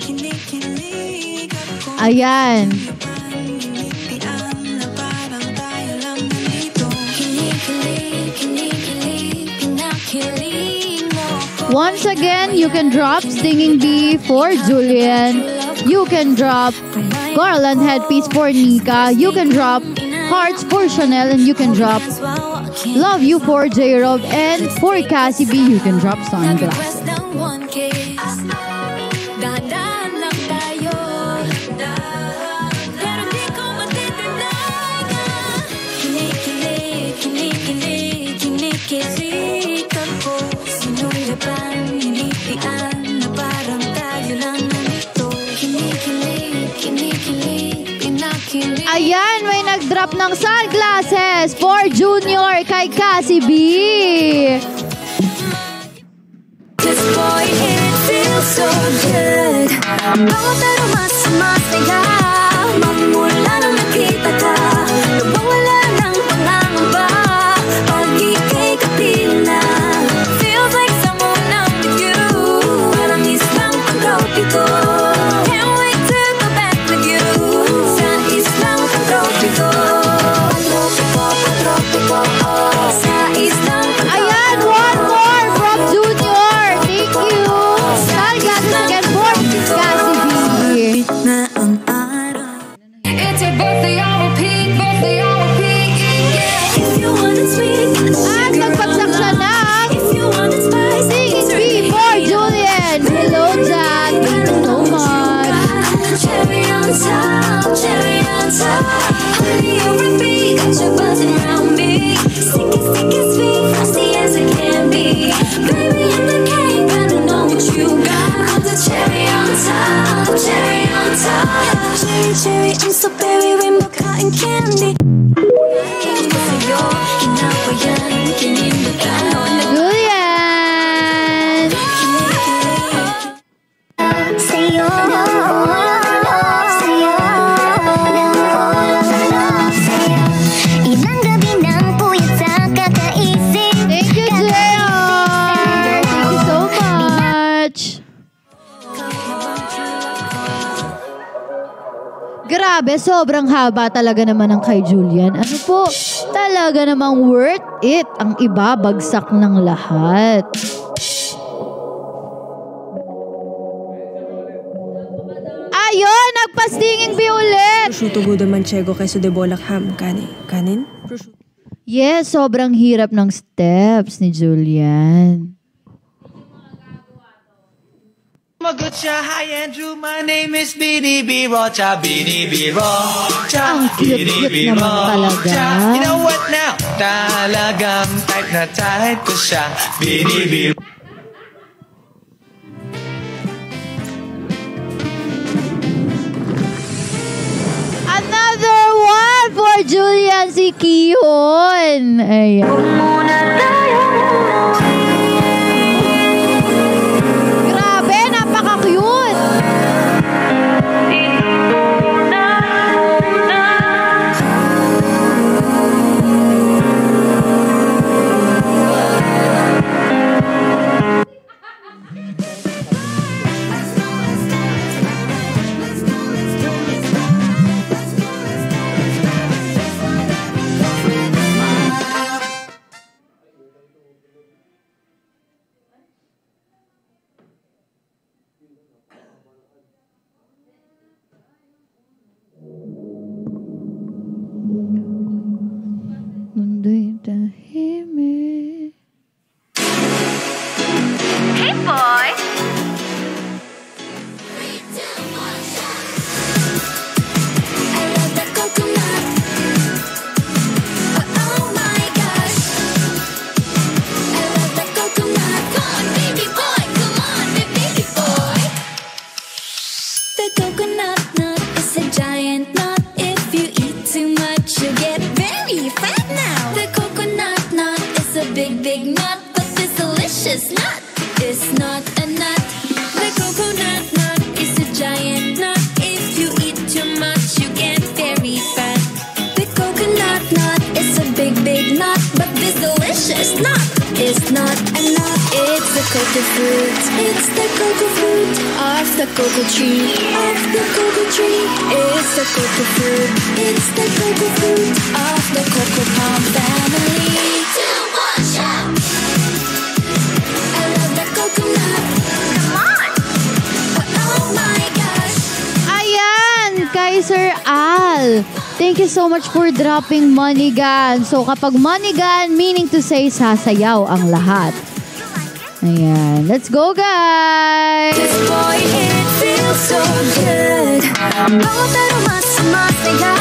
Kinikilig ako. Ayan. Nginitian na parang tayo lang nandito. Kinikilig, pinakilig mo ko. Once again, you can drop Stinging Bee for Julian. You can drop Garland Headpiece for Nika. You can drop Hearts for Chanel. And you can drop Love You for J-Rob. And for Cassie B, you can drop Sunglass. Nag-request ng 1K. Dahan-dahan lang tayo. Pero di ko matitinay na. Kinikilig ako. Sinulapan, hinitian na parang tayo lang nandito. Kinikilig, pinakilig. Ayan, may nag-drop ng sunglasses for Junior kay Cassie B. This boy, it feels so good. Bago pero mas masaya. Magmula nang nakita ka, nawawala ng pangangamba. Pag ika'y kapiling na, feels like someone I'm with you. Parang islang pagtropiko. Can't wait to go back with you. Sa islang pagtropiko. Pagtropiko, sa islang pagtropiko. Ayan, one more from Junior. Thank you. Sunglasses again for Cassie B. Na ang araw. It's your birthday, I'll repeat, yeah. If you want it sweet, At nagpagsak siya ng if you want it spicy, Singing Bee for Julian. Hello, Jack. Thank you so much. cherry on top, honey over me, got you buzzing around me. Sticky, sweet, frosty as it can be. Baby, I'm the king, I don't know what you got. I'm the cherry on top, cherry, I'm so berry, rainbow, cotton candy. Candy sa'yo, hinabayan, kinindatan. Julian. Sa'yo, ilang gabi nang puyat sa kakaisip. Thank you, Junior. Thank you so much. Grabe, sobrang haba talaga naman ng kay Julian. Ano po, talaga namang worth it ang ibabagsak ng lahat. Ayun, nagpa-Stinging Bee ulit. Prosciutto Gouda Manchego queso de bolak ham. Kanin? Yes, sobrang hirap ng steps ni Julian. Magucha, hi Andrew, my name is BDB Rocha, BDB Rocha, Ang cute-cute naman talaga. You know what now? Talagang type na type ko siya, BDB. Another one for Julian si Kihon. Ayan. Grabe, napaka-cute. Mundo'y tahimik. Hey, boy. I love that coconut. Oh my gosh. I love that coconut. Come on, baby boy. Come on, baby boy. The coconut nut is a giant nut. If you eat too much, you get very fat now. The coconut nut is a big, big nut, but this delicious nut is not a nut. The coconut nut is a giant nut. If you eat too much, you get very fat. The coconut nut is a big, big nut, but this delicious nut is not a nut. It's the cocoa fruit. It's the cocoa fruit of the cocoa tree. Of the cocoa tree. It's the cocoa fruit. It's the cocoa fruit of the cocoa palm family. Too much. I love the coconut. Come on. Oh my gosh. Ayan, kay Sir Al. Thank you so much for dropping money gun. So kapag money gun, meaning to say sasayaw ang lahat. Ayan, let's go guys! This boy, it feels so good. Bawat aroma sumasaya.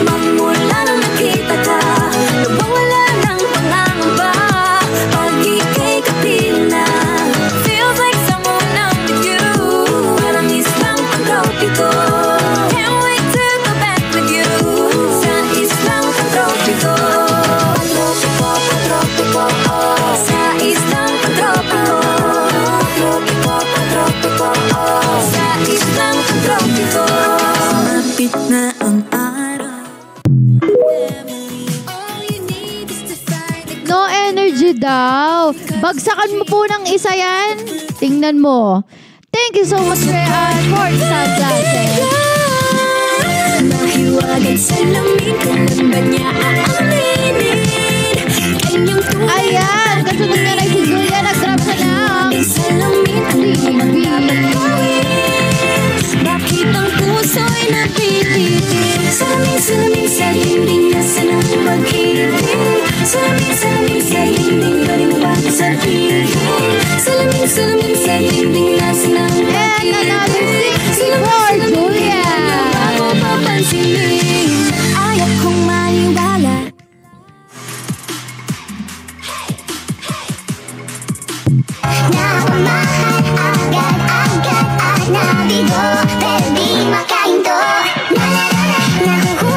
Magmula nang nakita ka, nawawala ng pangangamba. Pag ika'y kapiling na, feels like someone I'm with you. Parang islang pang-tropiko. Can't wait to go back with you. Sa islang pang-tropiko. Pang-tropiko, pang-tropiko. Sa islang pang-tropiko. Pang-tropiko, pang-tropiko. Sa islang pang-tropiko. Sumapit na ang araw. All you need is to find a No energy daw. Bagsakan mo po ng isa yan. Tingnan mo. Thank you so much, Sir Al, for the sunglasses. mahiwagan sa lamin. Kailan ba niya aaminin? Kanyang tunay Ayan, kasunod nga na si Julia, nag-drop siya ng sa lamin. Ano naman dapat gawin? Bakit ang puso'y napipitin? Salamin sa dingding, nasa ng pag-ibig. Salamin sa dingding, balik mo ba sa piling? Salamin sa dingding, nasa ng and another pag-ibig. 64, Julia. Ako papansinin, ayaw kong maniwala. Napamahal agad-agad at nabigo, pero di makahinto.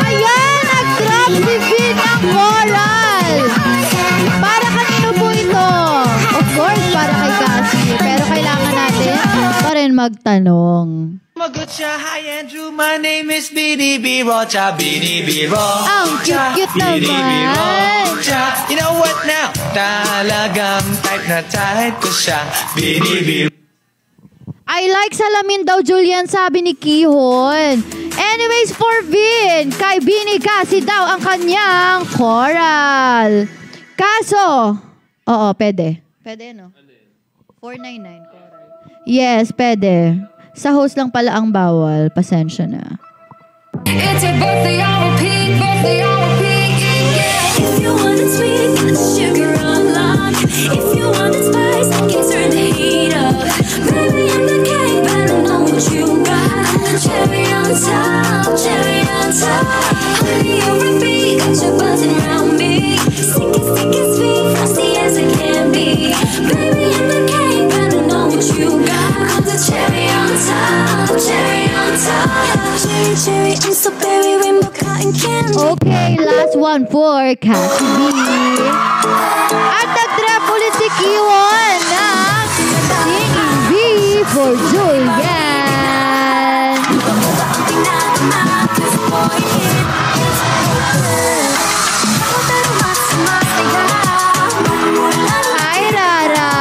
Ayan, nag-drop si Vin ng moral. Para kanino po ito? Of course, para kay Cassie. Pero kailangan natin pa rin magtanong. Magucha, hi Andrew, my name is BDB Rocha, BDB Rocha. Ang cute-cute BDB naman. Rocha. You know what now? Talagang type na type ko siya, BDB. I like salamin daw, Julian, sabi ni Kihon. Anyways, for Vin, kay Bini Cassie daw ang kanyang coral. Kaso, oo, pwede. Pwede, no? 499 coral. Yes, pwede. Sa host lang pala ang bawal. Pasensya na. It's your birthday, I'll repeat, yeah. If you want it sweet, got the sugar on lock. If you want it spice, can turn the heat up. Baby, I'm the king cherry on top. Cherry, cherry, I'm so berry, rainbow cotton candy. Okay, last one for Cassie B. At nag-drop ulit si Kiwon ng Singing B for Julian. Hi, Rara.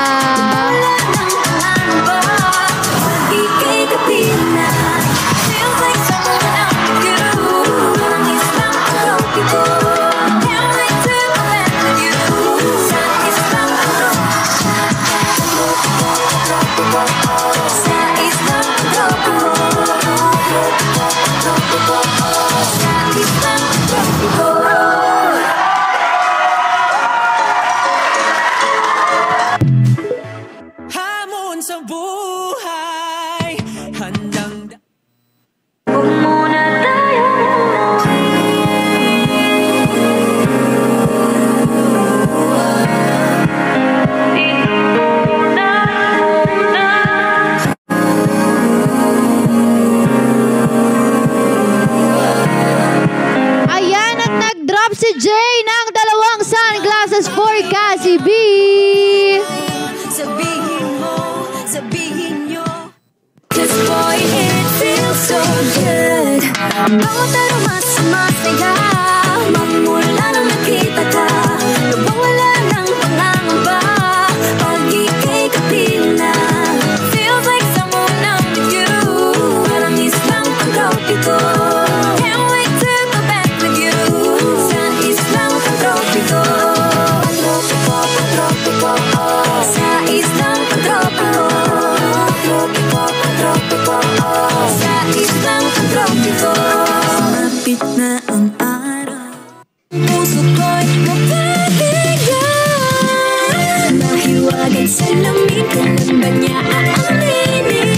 Hamon sa buhay, handang Ayan at nag-drop si Jay ng dalawang sunglasses for Cassie B. Sabihin nyo, this boy, it feels so good. Bawat aroma sumasaya, magmula nang nakita ka. Lubang wala ng pangangamba, pag ika'y kapiling na. Feels like someone I'm with you, parang islang pang-tropiko. Can't wait to go back with you, sa islang pang-tropiko. Pang-tropiko, sa islang pang-tropiko. Sa islang pang-tropiko. Mapit na ang araw, puso ko'y mapagigan. Mahiwagan sa lamig, kalamba niya aaminin.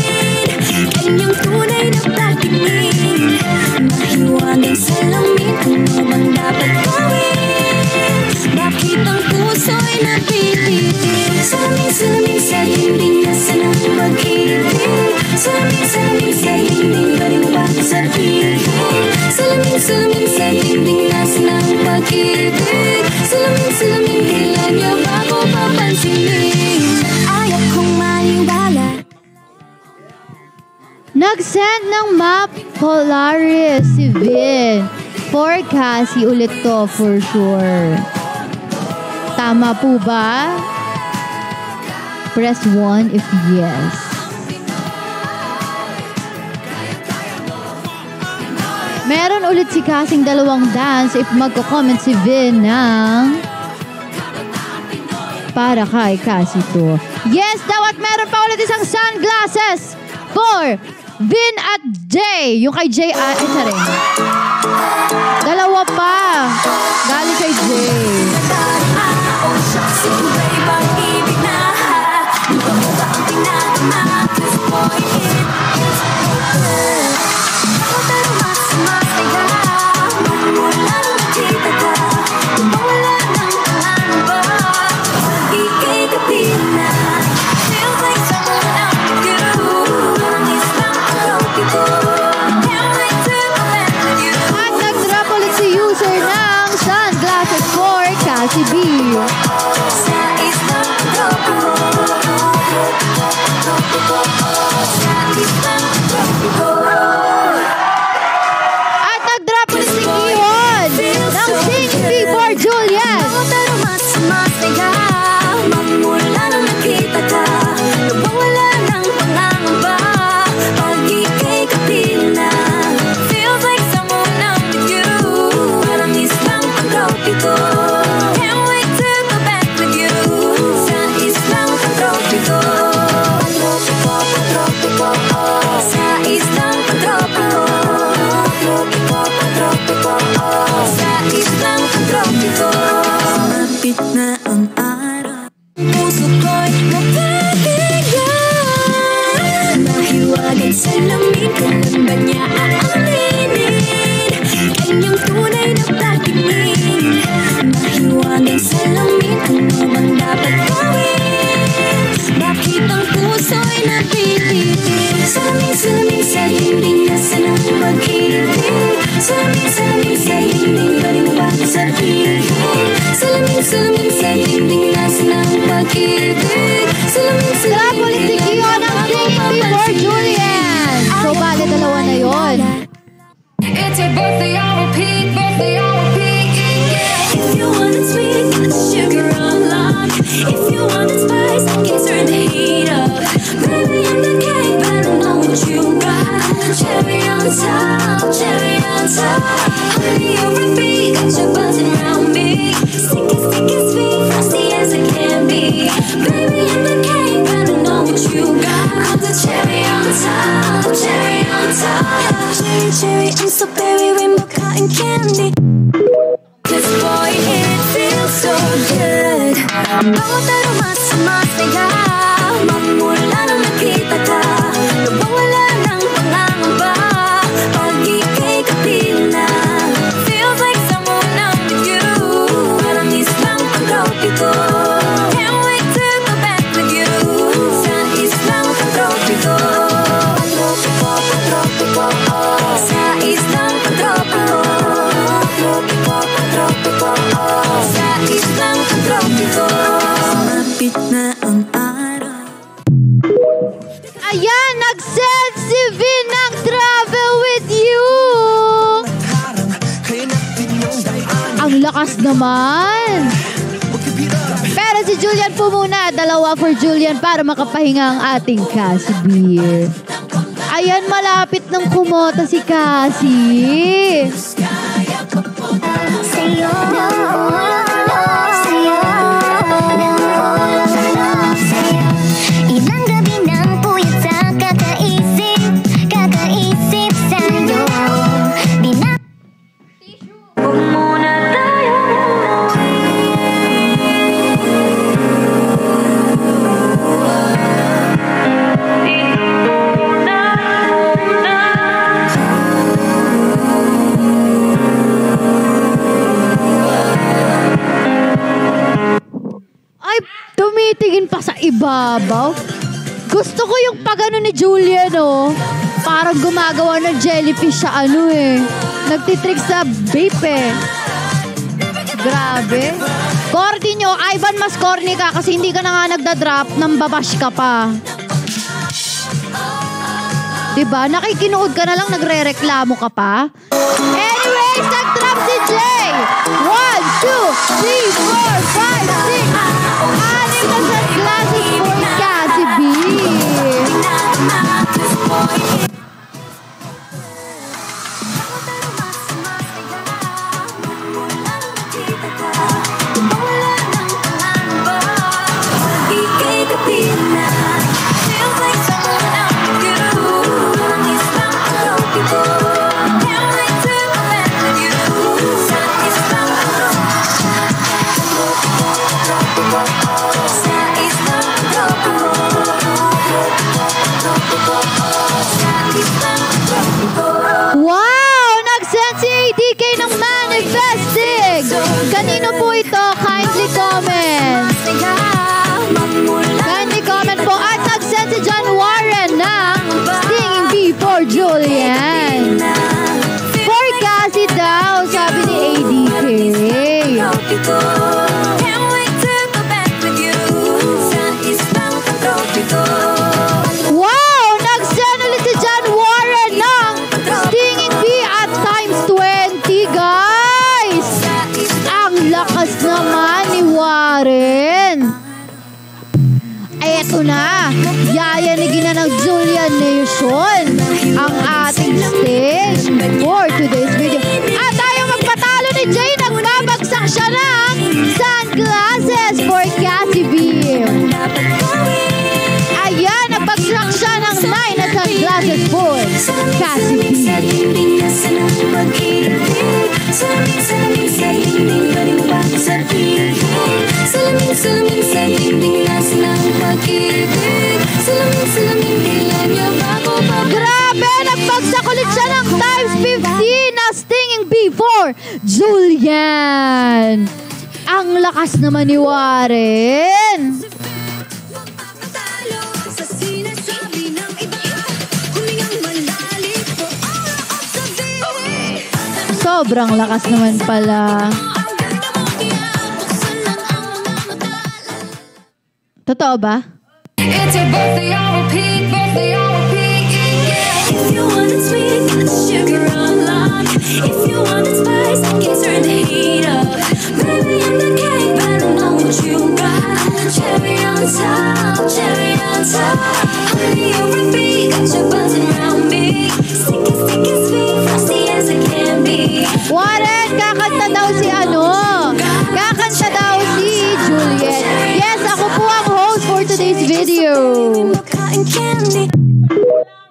Kanyang tunay na patingin. Mahiwagan sa lamig, ano bang dapat gawin? Bakit ang puso'y napilitin? Salamin sa hindi nasa ng pag-ibig. Salamin sa hindi ba rin ba sabihin? Salamin sa hindi nasa ng pag-ibig. Salamin kailan niyo ba ako papansinin? Ayaw kong maniwala. Nag-send ng map Polaris si Vin. For Cassie ulit to for sure. Tama po ba? Press 1 if yes. Meron ulit si Cassie dalawang dance if magko-comment si Vin ng para kay Cassie to. Yes daw at meron pa ulit isang sunglasses for Vin at Jay. Yung kay Jay, isa rin. Dalawa pa. Galing kay Jay. At nag-drop ulit si user ng sunglasses for Cassie B. At nag-drop ulit si Kiwon ng Sing B for Julian. Magmula nang nakita ka, lubang wala ng pangangamba, pag ika'y kapiling na. Feels like someone I'm with you, parang islang pang-tropiko. Can't wait to go back with you, sa islang pang-tropiko. Pang-tropiko, sa islang pang-tropiko. Pang-tropiko, sa islang pang-tropiko. Mapit na ang araw, puso ko'y mapagigan. Mahiwagan sa lamig, kalamba niya aaminin. Kanyang tunay na patingin. Mahiwagan sa lamig, ano bang dapat gawin? Bakit ang puso'y napilitin? Salamin sa Salamin sa dingding, pwede mo ba sabihin? Salamin sa dingding, nasa ng pag-ibig. Grab ulit si Kio ng Singing Before Julian. So, bali dalawa na yun. It's your birthday, I'll repeat, yeah. If you want it sweet, got the sugar on lock. If you want it spice, I can turn the heat up. Baby, I'm the cake, but I know what you got. I'm the cherry on top, honey, you're a bee, got you buzzing around me. Sticky, sweet, frosty as it can be. Baby, I'm the cake, but I know what you got. I'm the cherry on top. Cherry, I'm so berry, rainbow, cotton candy. This boy, it feels so good. Bawat pero masaya, magmula nang nakita ka. Nawawala ng pangangamba, pag ika'y kapiling na. Feels like someone I'm with you, maramis lang pag-tropiko. Can't wait to go back with you, sa islang pag-tropiko. Sa islang pag-tropiko. Sa islang pag-tropiko. Mapit na ang araw. Ayan, nag-send si Vin ng Travel With You. Ang lakas naman. Pero si Julian po muna. Dalawa for Julian para makapahinga ang ating Cassie Beer. Ayan, malapit ng kumota si Cassie. Sa'yo, ilang gabi nang puyat sa kakaisip sa'yo. Huwag muna tayong Ay, tumitingin pa sa ibabaw. Gusto ko yung pagano ni Julian, oh. Parang gumagawa ng jellyfish sa ano eh. Nagtitrick sa vape eh. Grabe. Cordy nyo, Ivan, mas corny ka kasi hindi ka na nga nagda-drop nang babash ka pa. Diba? Nakikinood ka na lang, nagre-reklamo ka pa. Anyways, nag-drop si Jay. 1, 2, 3, 4, 5, 6. Aning na sunglasses for Cassie B. Wow! Nag-send si ADK ng manifesting! Kanino po ito? Kindly comment. Kindly comment po. At nag-send si John Warren ng Singing Before Julian. For Cassie daw, sabi ni ADK. Wow! Nag-send ulit si John Warren ng Stinging Bee at times 20, guys! Ang lakas naman ni Warren. Ay, eto na. Yayanigin na ng Julian Nation ang ating stage for today's video. At tayo magpatalo ni Jay. Nagbabagsak siya ng sunglasses for Cassie B. Ayan, nabagsak siya ng 9 na sunglasses for Cassie B. Salamin sa dingding, nasa ng pag-ibig. Salamin, kailan niyo ba ako babalik? Grabe, nagbagsak ulit siya ng times 15 na Stinging Before Julian. Ang lakas naman ni Warren. Sa sinasabi ng iba, humingang malalim for all of the day. Sobrang lakas naman pala. Totoo ba? It's your birthday, I'll repeat, birthday, I'll repeat, yeah. If you want it sweet, got the sugar on lock. If you want it spice, can turn the heat up. Baby, I'm the cake, better know what you got. Cherry on top, cherry on top. Honey, you repeat, got you buzzing around me. Sticky, sticky, sweet, frosty as it can be. Warren, kakanta daw si ano? Kakanta daw si Juliet. Yes, ako po ang host for today's video. Cotton candy.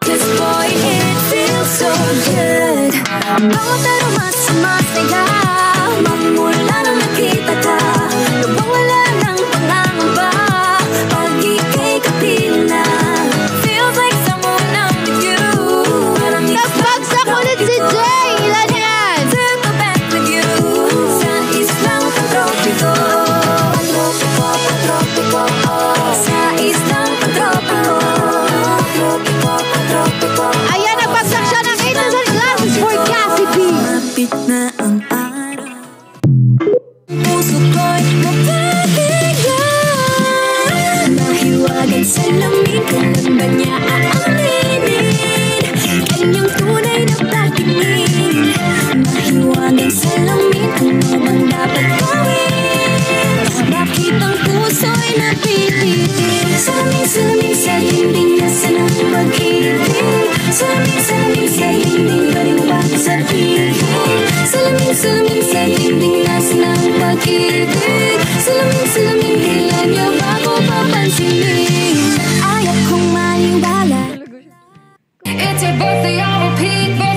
This boy, it feels so good. Bawat aroma sumasaya. Magmula nang nakita ka, nawawala ng pangangamba. Pag ika'y kapiling na, feels like someone I'm with you. Nagbagsak ulit si Jay. Ilan yan? Took me back with you. Sa islang pantropiko. Pantropiko, pantropiko. Sa islang pantropiko. Pantropiko, pantropiko. Ayan, nagbagsak siya ng 8,000 glasses for Cassie B. Mapit na ang araw, puso ko'y mapatigyan. Mahiwagan sa lamig, kailan ba niya aaminin? Kanyang tunay na patingin. Mahiwagan sa lamig, ano bang dapat gawin? Bakit ang puso'y napilitin? Salamig sa dingding, nasa ng pag-ibig. Salamig sa dingding, baliwag sa piling. Salamig sa dingding, nasa ng pag-ibig. Salamig, kailan niyo ba ako papansinin? Ayaw kong maniwala. It's your birthday, I'll repeat, yeah.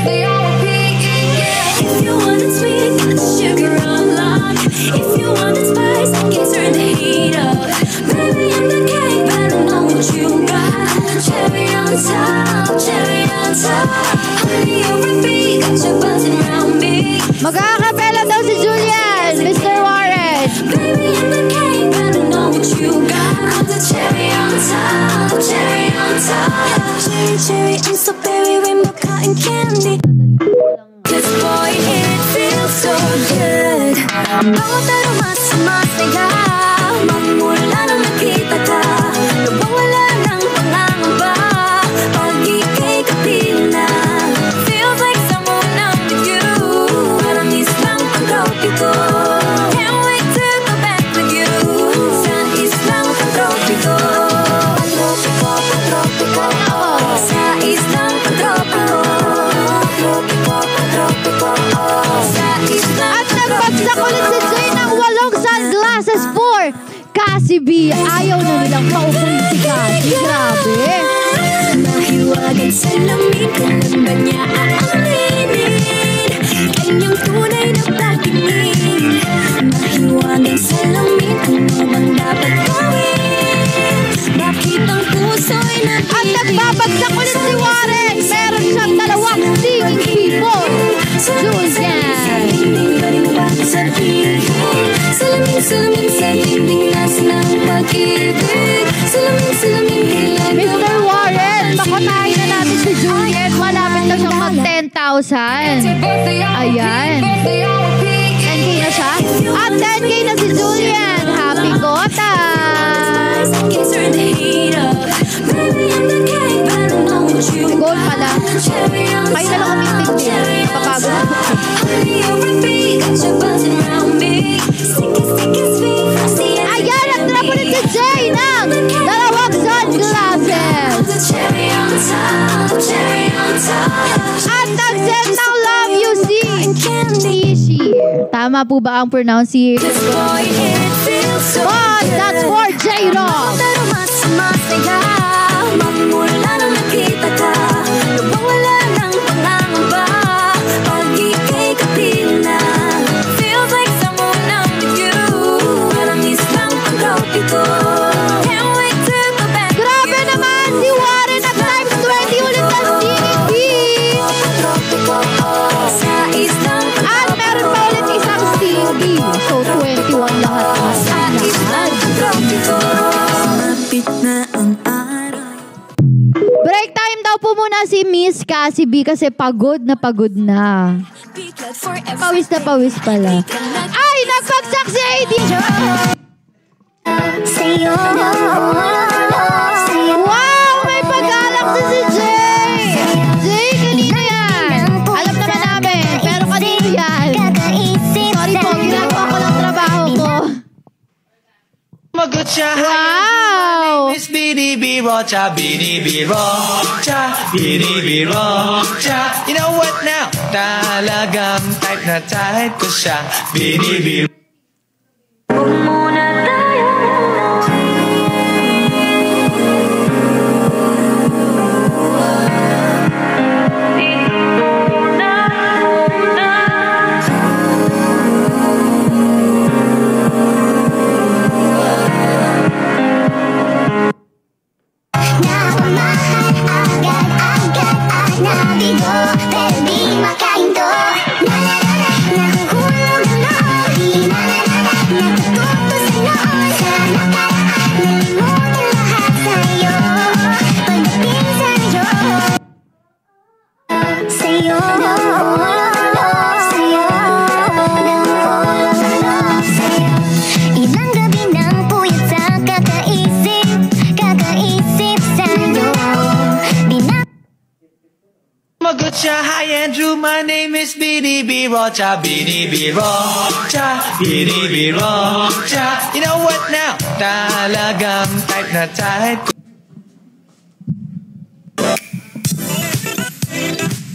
If you want it sweet, got the sugar on lock. If you want it spice, can turn the heat up. Baby, I'm the cake, better know what you got. Cherry on top, cherry on top. Honey, you repeat, got you buzzing around me. Magkakapela daw si Julian, Mr. Warren. Baby, I'm the cake, better know what you got. The cherry on top, cherry on top. Cherry, I'm so berry, rainbow cotton candy. This boy, it feels so good. Bawat aroma sumasaya. Magmula nang nakita ka, nawawala ng pangangamba. Pag ika'y kapiling na, feels like someone I'm with you. Parang islang pantropiko. Can't wait to go back with you. Sa islang pantropiko. Pantropiko, pantropiko. Sa islang pantropiko. Pantropiko, pantropiko. Sa islang At nagbagsak ulit si Jay ng 8 sunglasses for Cassie B. Ayaw na nilang paupuin si Cassie. Grabe. Mahiwagan sa lamig, kailan ba niya aaminin? Kanyang tunay na patingin. Mahiwagan sa lamig, ano bang dapat gawin? Bakit ang puso'y napili? At nagbabagsak ulit si Warren. Meron siyang 2 singing people. Julian. Salamig sa dingding, nasa ng pag-ibig. Salamig, kailan niyo Mr. Warren, makutahin na natin si Juliet. Malapit na siyang mag 10,000. Ayan. 10K na siya. At 10K na si Julian. Happy Kota. Gold pala. Kayo na lang umintindi. Napapagod ako. Ayan, nagtrap ulit si Jay ng 2 sunglasses. At nag-send ng love you si Ishi. Tama po ba ang pronunciation? But that's for J-Rock. Magmula nang nakita ka, nawawala ng pangangamba. Pag ika'y kapiling na, feels like someone I'm with you. Parang islang pantropiko. Can't wait to go back. Grabe naman si Warren at times 20 ulit ang singing bee. Sa islang At meron pa ulit isang singing bee. So 21 lahat. Sa islang pantropiko. Miss Cassie B kasi pagod na pagod na. Pawis na pawis pala. Ay, nagpagsak si AD! Sa'yo. Wow! May pag-alak si Jay! Jay, kanino yan? Alam naman namin, pero kanino yan? Sorry po, ginagawa ko ng trabaho ko. Magot siya. Wow! Miss BDB Rocha, BDB Rocha, BDB Rocha. You know what now? Talagang type na type ko siya. BDB. Magot siya. Hi Andrew, my name is BDB Rocha, BDB Rocha, BDB Rocha. You know what now? Talagang type na type ko.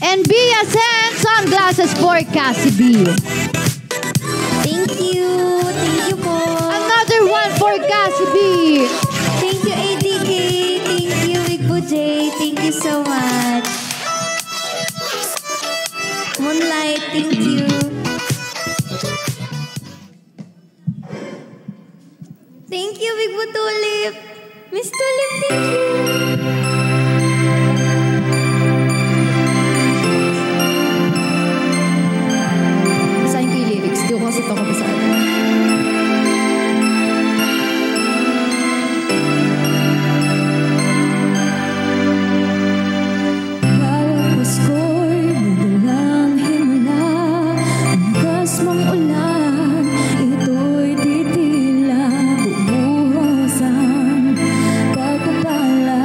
And Bia sent sunglasses for Cassie B. Thank you. Thank you po. Another one for Cassie B. Thank you, ADK. Thank you, Wigbo J. Thank you so much. Moonlight, thank you. Thank you, Wigbo Tulip. Miss Tulip, thank you. Basahin ko yung lyrics. Di ko kasi ito kabasahin. Bawat Pasko'y may dalang himala. Ang lakas mong ulan, ito'y titila. Bubuhos ang pagpapala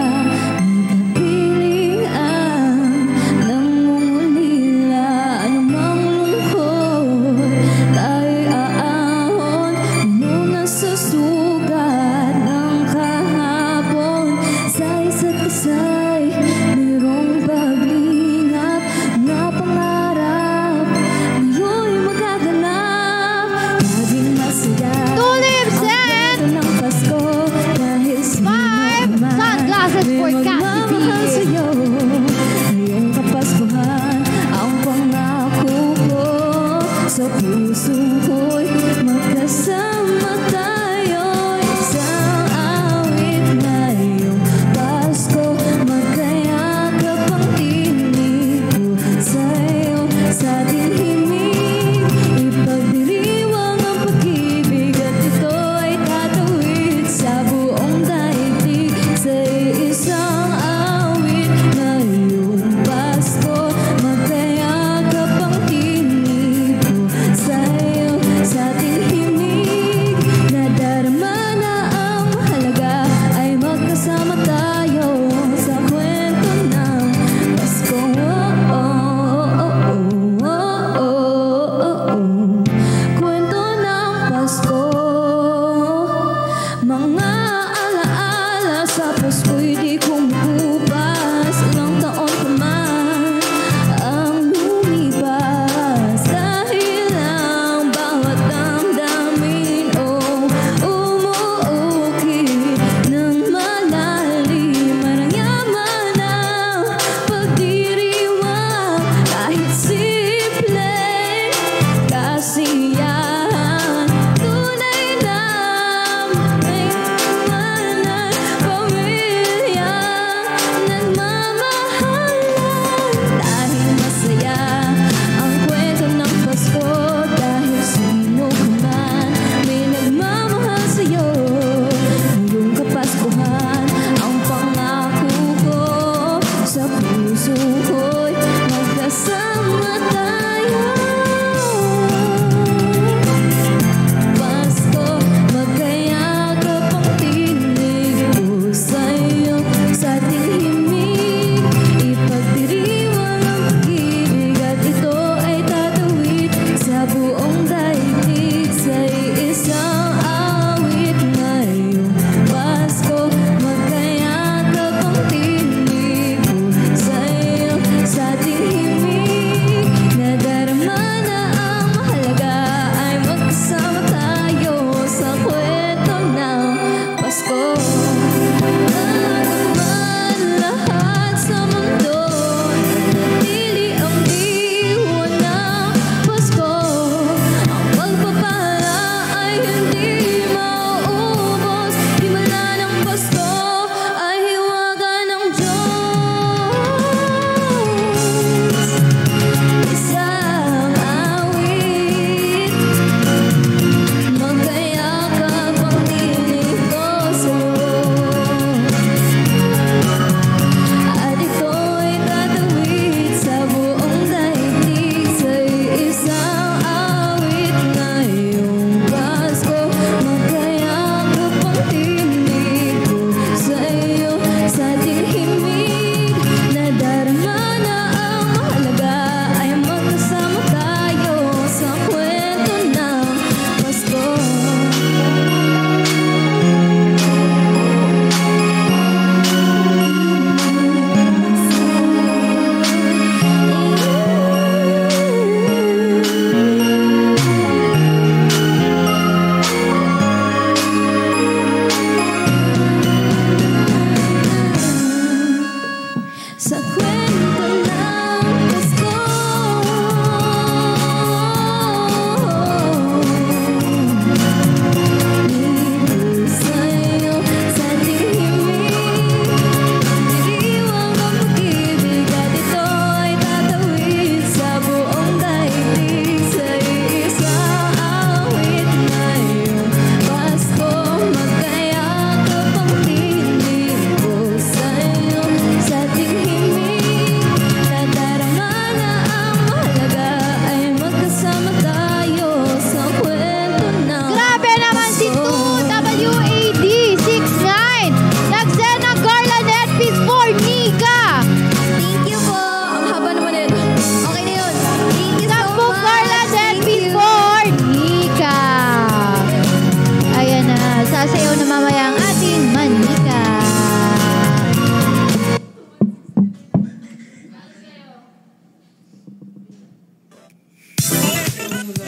Sa'yo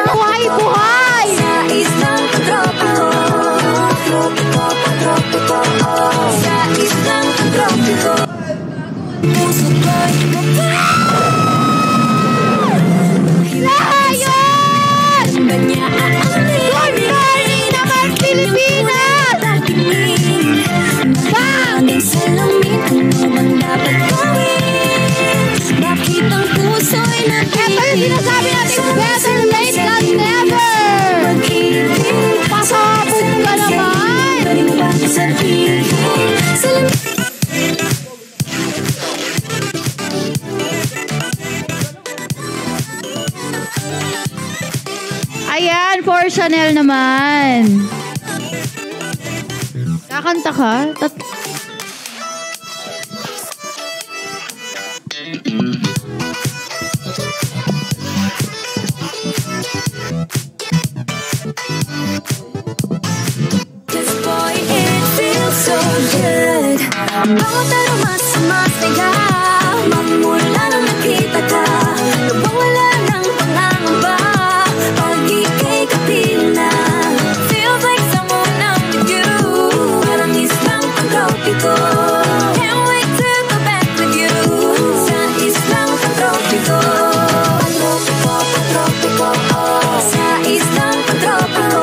Buhay, buhay! Sa isang tropiko Tropiko, tropiko Sa isang tropiko Puso ko'y Layon! ba niya Good morning naman, Pilipinas! Hanggang salamin, ano bang dapat gawin? Bakit ang puso'y Ito yung sinasabi natin, better late than never! Pasabog ka naman! Pwede mo ba sabihin? Salamin Ayan, for Chanel naman. Kakanta ka? This boy, it feels so good. Bawat aroma sumasaya. Magmula nung nakita ka, lubang wala ng pangangamba. Pag ika'y kapiling na, feels like someone I'm with you. Parang islang pang-tropiko. Can't wait to go back with you. Sa islang pang-tropiko. Pang-tropiko, pang-tropiko. Sa islang pang-tropiko.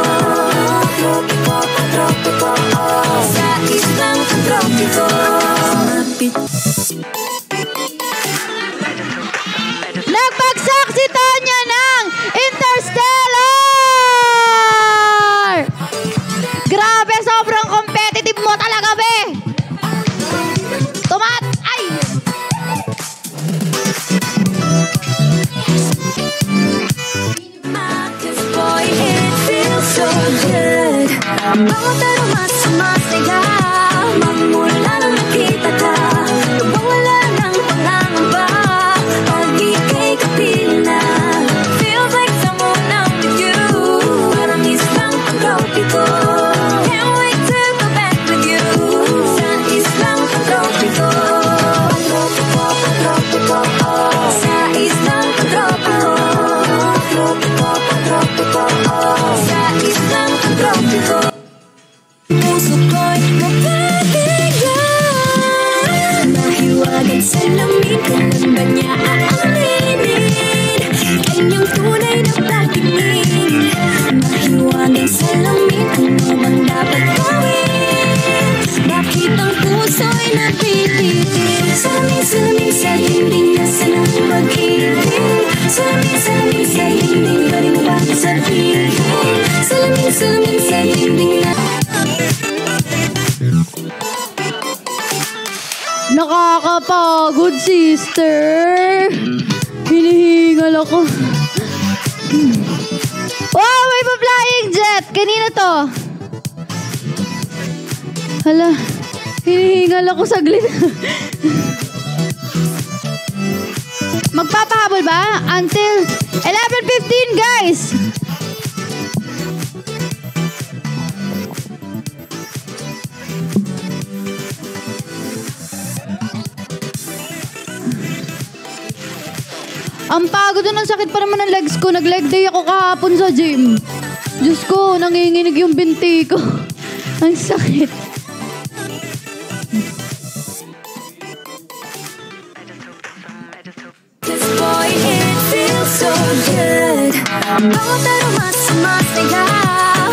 Tropiko, tropiko, sa islang tropiko. Nagbagsak si Tonya ng Interstellar! Grabe, sobrang competitive mo talaga, be! Ay! This boy, it feels so good. Bawat aroma sumasaya. Magmula nung nakita ka, lubang wala ng pangangamba. Pag ika'y kapiling na, feels like someone I'm with you. Parang islang pang-tropiko. Can't wait to go back with you. Sa islang pang-tropiko. Pang-tropiko, pang-tropiko. Sa islang pang-tropiko. Tropiko, pang-tropiko. Sa islang pang-tropiko. Puso ko'y mapatigyan. Mahiwagan sa lamig, kailan ba niya aaminin? Kanyang tunay na patingin. Mahiwagan sa lamig, ano bang dapat gawin? Bakit ang puso'y napilitin? Salamin sa dingding, nasa ng pag-ibig. Salamin sa dingding, pwede mo ba sabihin? Salamin sa dingding na Nakakapagod, sister. Hinihingal ako. Wow, may pa-flying jet. Kanina to. Hala, hinihingal ako saglit. Magpapahabol ba? Until 11:15, guys. Ang pagod ng sakit pa naman ng legs ko. Nag-leg day ako kahapon sa gym. Diyos ko, nanginginig yung binti ko. Ang sakit. This boy, it feels so good. Bawat aroma sumasaya.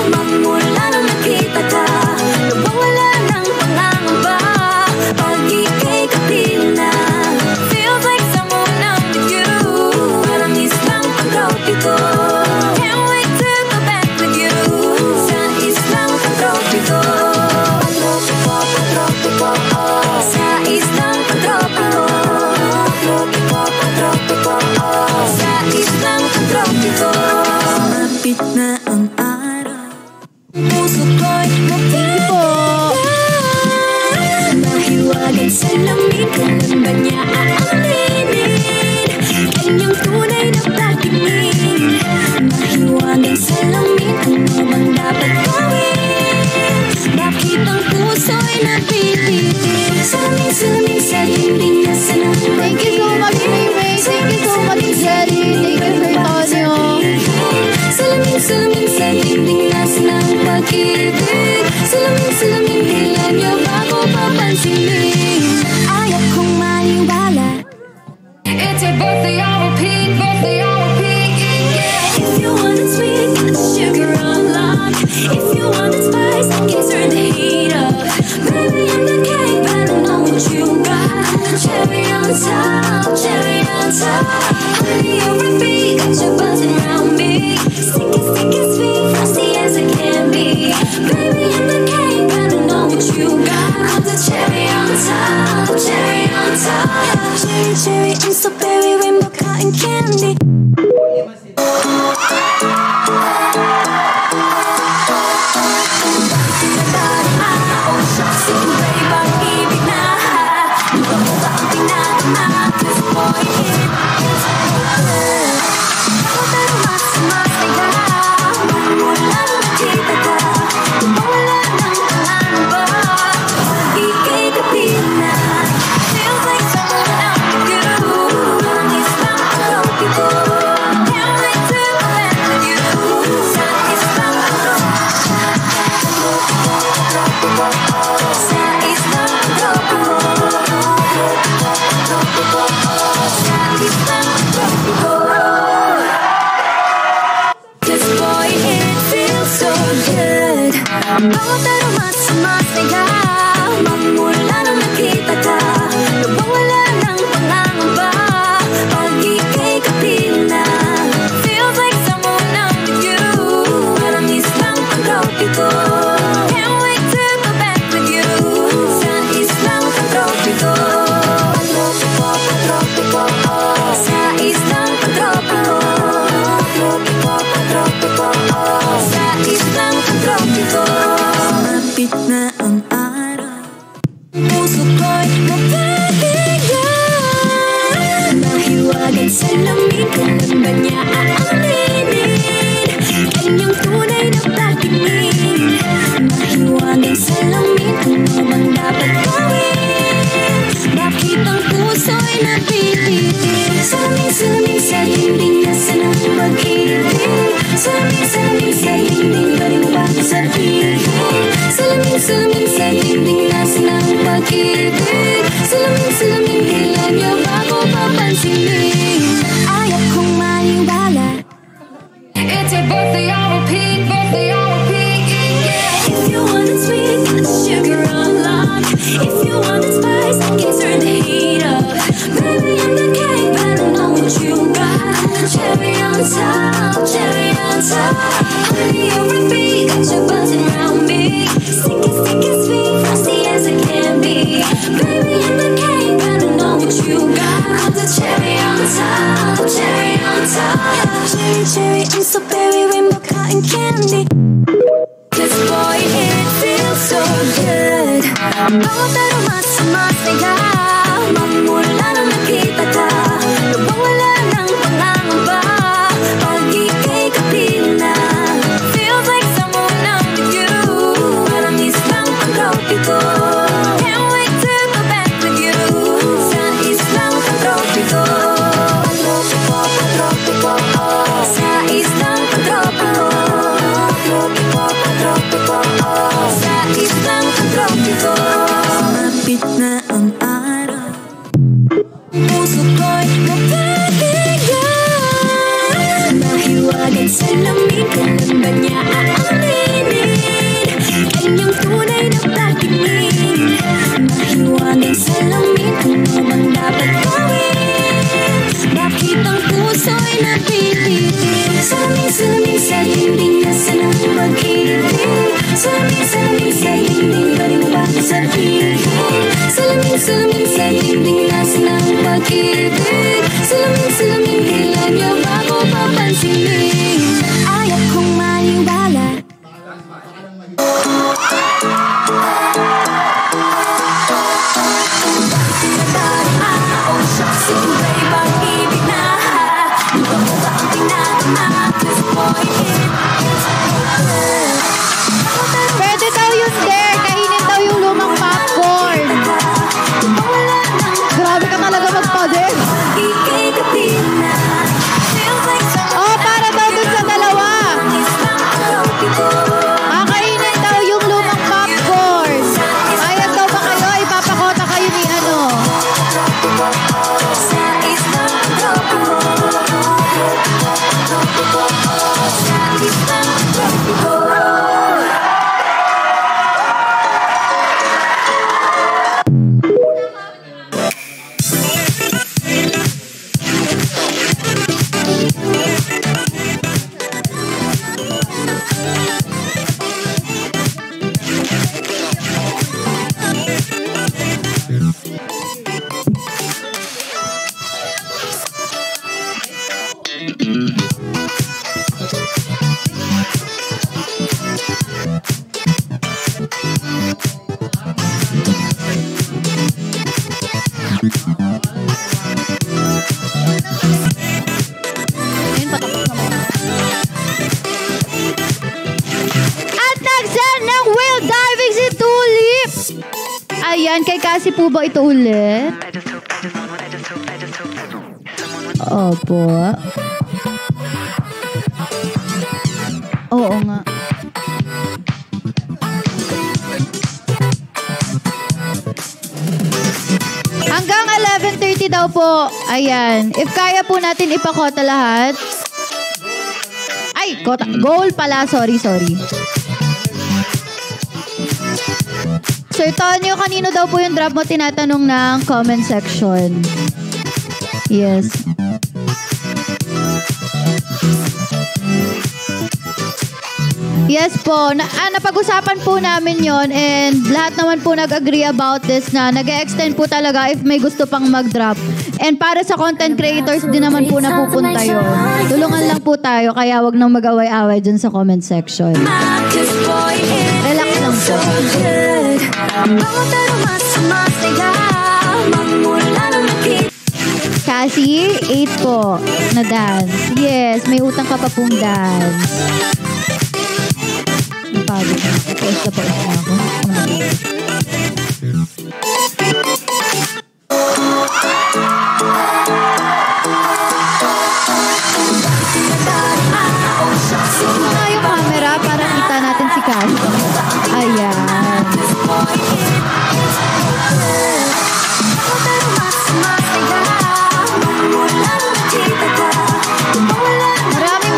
Magmula nung nakita ka, lubang wala ng pangangamba. Pag ika'y kapiling na, feels like someone I'm with you. Parang islang pang-tropiko. Can't wait to go back with you. Sa islang pang-tropiko. Pang-tropiko, pang-tropiko. Sa islang pang-tropiko. Tropiko, pang-tropiko. Sa islang pang-tropiko. It's your birthday, I'll repeat, yeah. If you want it sweet, got the sugar on lock. If you want the spice, can turn the heat up. Baby, I'm the cake, but I know what you got. The cherry on top, cherry on top. Honey, you're a beat, got you buzzing around me. Sticky, sticky, sweet, frosty as it can be. Baby, I'm the cake, but I know what you got. I'm the cherry on top, cherry on top. Cherry, cherry, I'm so berry, rainbow cotton candy. Bawat aromat sumasayaw, magmula nung nakita ka. Lubang wala ng pangangamba, pag ika'y kapiling na. Feels like someone I'm with you, maramis lang ang tropiko. Can't wait to go back with you, sa islang pantropiko. Pantropiko, pantropiko, sa islang pantropiko. Pantropiko, pantropiko, sa islang pantropiko. Mapit na ang araw, puso ko'y mapahigan. Mahiwagan sa lamig, kailan ba niya aaminin? Kanyang tunay na pagtingin. Mahiwagan sa lamig, ano bang dapat gawin? Bakit ang puso'y napilitin? Salamin sa dingding, nasa ng pag-ibig. Salamin sa dingding, galing ba sa piling? Salamin sa dingding, nasa ng pag-ibig. Salamin, kailan niyo ba ko papansinin? Ayaw kong maniwala. It's your birthday, I'll repeat, yeah. If you want it sweet, got the sugar on lock. If you want the spice, can turn the heat up. Baby, I'm the cake, but I know what you got. The cherry on top, cherry on top. Honey, you're a beat, got you buzzing around me. Sticky, sticky, sweet, frosty as it can be. Baby, I'm the cake, but I know what you got. I'm the cherry on top, cherry on top. Cherry, cherry, I'm so berry, rainbow cotton candy. Cause boy, it feels so good. Bawat aromat sumasayaw, magmula nung nakita ka. Lubang wala ng pangangamba, pag ika'y kapiling na. Feels like someone I'm with you, maramis lang ang tropiko. Can't wait to go back with you, sa islang pantropiko. Pantropiko, pantropiko, sa islang pantropiko. Pantropiko, pantropiko, sa islang pantropiko. Mapit na ang araw, puso ko'y mapahigan. Mahiwagan sa lamig, kailan ba niya aaminin? Kanyang tunay na pagtingin. Mahiwagan sa lamig, ano bang dapat gawin? Bakit ang puso'y napilitin? Salamin sa dingding, nasa ng pag-ibig. Salamin sa dingding, galing ba sa piling? Salamin sa dingding, nasa ng pag-ibig. Salamin, kailan niyo ba ko papansinin? Ayaw kong maniwala. Siguro'y pag-ibig na. Ikaw mo ba ang pinagama? Cause boy, it feels so good. Pwede daw yun there. Kainin daw yung lumang popcorn. Grabe ka talaga magpa-there. Ayun, patapos naman. At nag-send ng whale diving si Tulip. Ayan, kay Cassie po ba ito ulit? Opo. Oo nga. Hanggang 11:30 daw po. Ayan. If kaya po natin ipakota lahat. Ay, kota. Goal pala. Sorry. Sir Tonyo, kanino daw po yung drop mo tinatanong ng comment section? Yes. Yes po. Napag-usapan po namin yon and lahat naman po nag-agree about this na nag-extend po talaga if may gusto pang mag-drop. And para sa content creators din naman po napupunta yun. Tulungan lang po tayo kaya wag nang mag-away-away dyan sa comment section. Relax lang po. Cassie, 8 po na dance. Yes, may utang ka pa pong dance. Napagod. Post na ako. Sino nga yung camera para kita natin si Cassie? Ayan.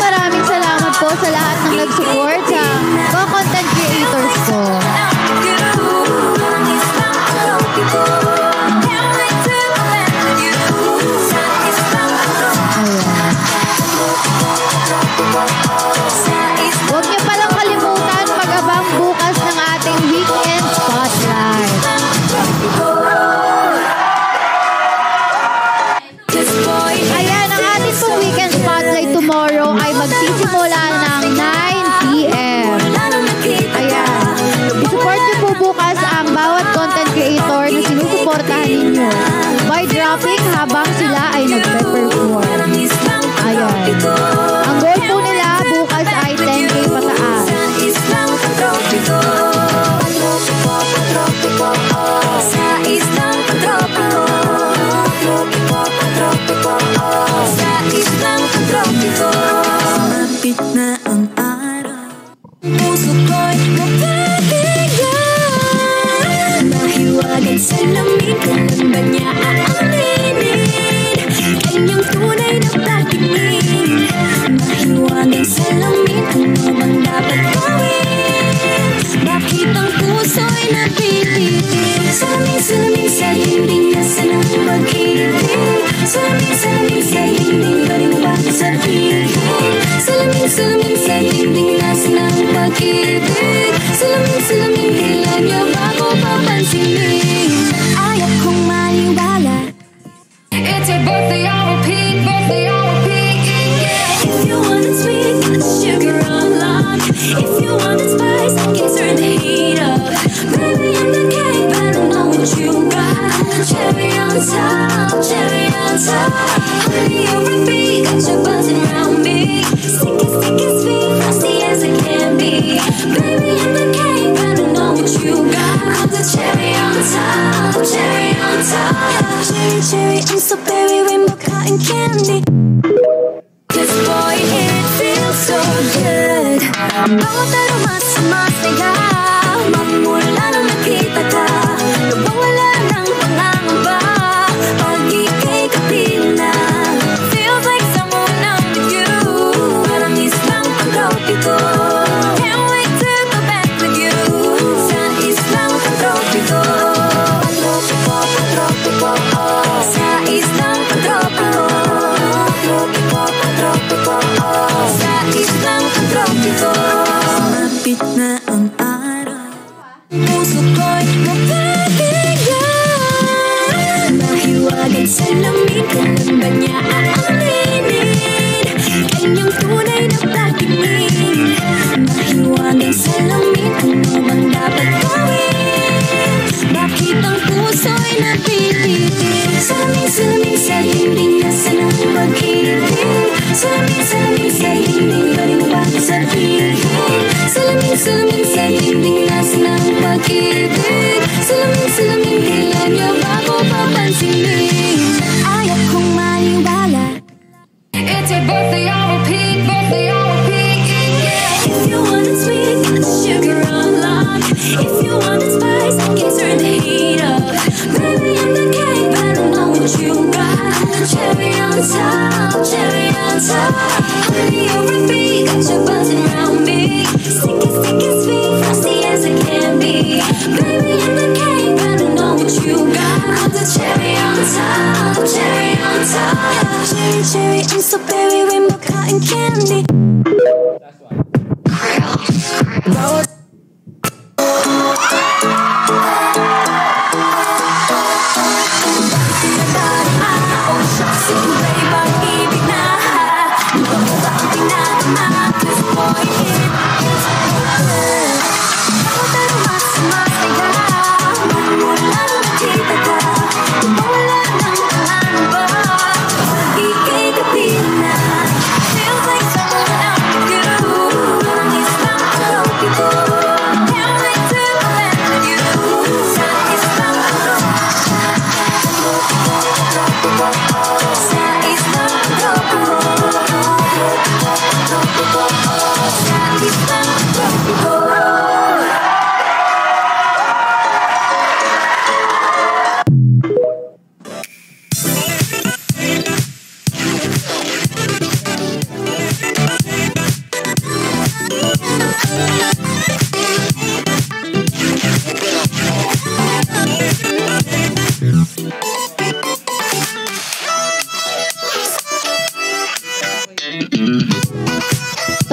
Maraming salamat po sa lahat ng nag-support sa mga content creators ko. Huwag niyo palang kalimutan mag-abang bukas ng ating weekend spotlight. Ayan, ang ating pong weekend spotlight tomorrow ay magsisimula ng 9 p.m. Ayan. I-support niyo po bukas ang bawat content creator na sinusuportahan ninyo by dropping habang sila ay nagpe-perform. Ayan. Ang goal po nila bukas ay 10K pataas. Mapit na ang araw, puso ko'y mapapigyan. Mahiwagan sa lamig, kailan ba niya aaminin? Kanyang tunay na pagtingin. Mahiwagan sa lamig, ano bang dapat gawin? Bakit ang puso'y napipitin? Salamin sa dingding, nasa ng pag-ibig. Salamin sa dingding, galing ba sa piling? Salamin sa dingding, nasa ng pag-ibig. Salamin, kailan niya ba ko papansinin? Ayaw kong maniwala. It's your birthday, I'll repeat, yeah. If you want it sweet, got the sugar on lock. If you want it spice, I can turn the heat up. Baby, I'm the cake, but I know what you got. Cherry on top, honey on repeat, got you buzzing around me. Sticky, sweet, frosty as it can be. Baby, I'm the cake, but I know what you got. The cherry on top, cherry, I'm so berry, rainbow, cotton candy. This boy, it feels so good. Bawat aroma sa masaya, mamula nang nakita ka. Nawawala ng pangangamba, pag ika'y kapiling na. Feels like someone I'm with you, parang islang pag-tropiko. Can't wait to go back with you, sa islang pag-tropiko. Sa islang pag-tropiko. Sa islang pag-tropiko. Mapit na ang araw, puso ko'y mapapigyan. Mahiwagan sa lamig, kailan ba niya aaminin? Salamin sa dingding, pwede mo ba sabihin? Salamin sa dingding, nasa ng pag-ibig. Salamin, kailan niyo ba ako papansinin? Ayaw kong maniwala. It's your birthday, I'll repeat, yeah. If you want it sweet, got the sugar on lock. If you want it spice, can turn the heat up. Baby, I'm the cake, but I know what you got. Cherry on top, honey over me, got you buzzing around me. Sticky, sweet, frosty as it can be. Baby, I'm the cake, but I know what you got. The cherry on top, cherry, I'm so berry, rainbow cotton candy.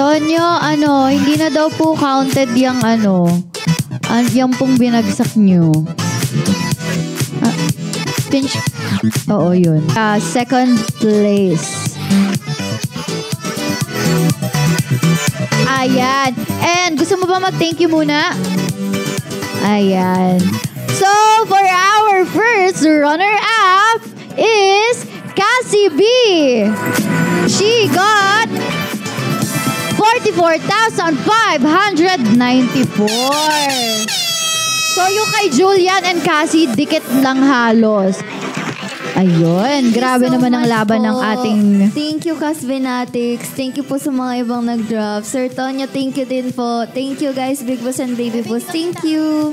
Tonyo, hindi na daw po counted yung yung pong binagsak nyo. Pinch. Oo, yun. Second place. Ayan. And gusto mo ba mag-thank you muna? Ayan. So, for our first runner-up is Cassie B. She got 44,594. So, yung kay Julian and Cassie, dikit lang halos. Ayun, grabe naman ang laban ng ating... Thank you, Casvinatics. Thank you po sa mga ibang nag-drop. Sir Tonyo, thank you din po. Thank you, guys, Big Boss and Baby Boss. Thank you.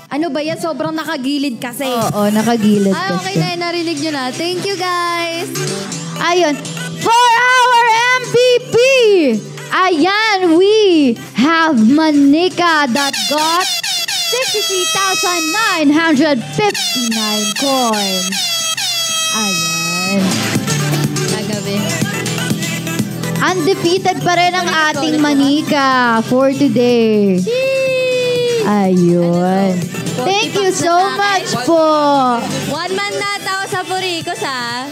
Ano ba yan? Sobrang nakagilid kasi. Oo, nakagilid kasi. Okay na, narinig nyo na. Thank you, guys. Ayun. For our MVP, ayan, we have Manika that got 63,959 coins. Ayan. Nagabi. Undefeated pa rin ang ating Manika for today. Ayun. Thank you so much po. 1 man na tao sa Puricos, ha?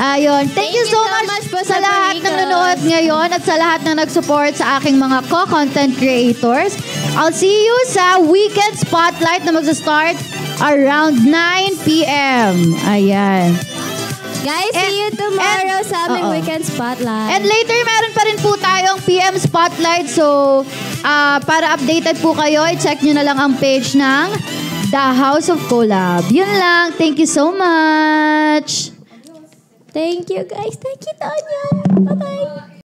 Ayun. Thank you so much po sa lahat ng nanonood ngayon at sa lahat ng nag-support sa aking mga co-content creators. I'll see you sa Weekend Spotlight na magsa-start around 9 p.m. Ayan. Guys, see you tomorrow sa aming Weekend Spotlight. And later, meron pa rin po tayong PM Spotlight. So, para updated po kayo, i-check nyo na lang ang page ng The House of Collab. Yun lang. Thank you so much. Thank you, guys. Thank you, Tonyo.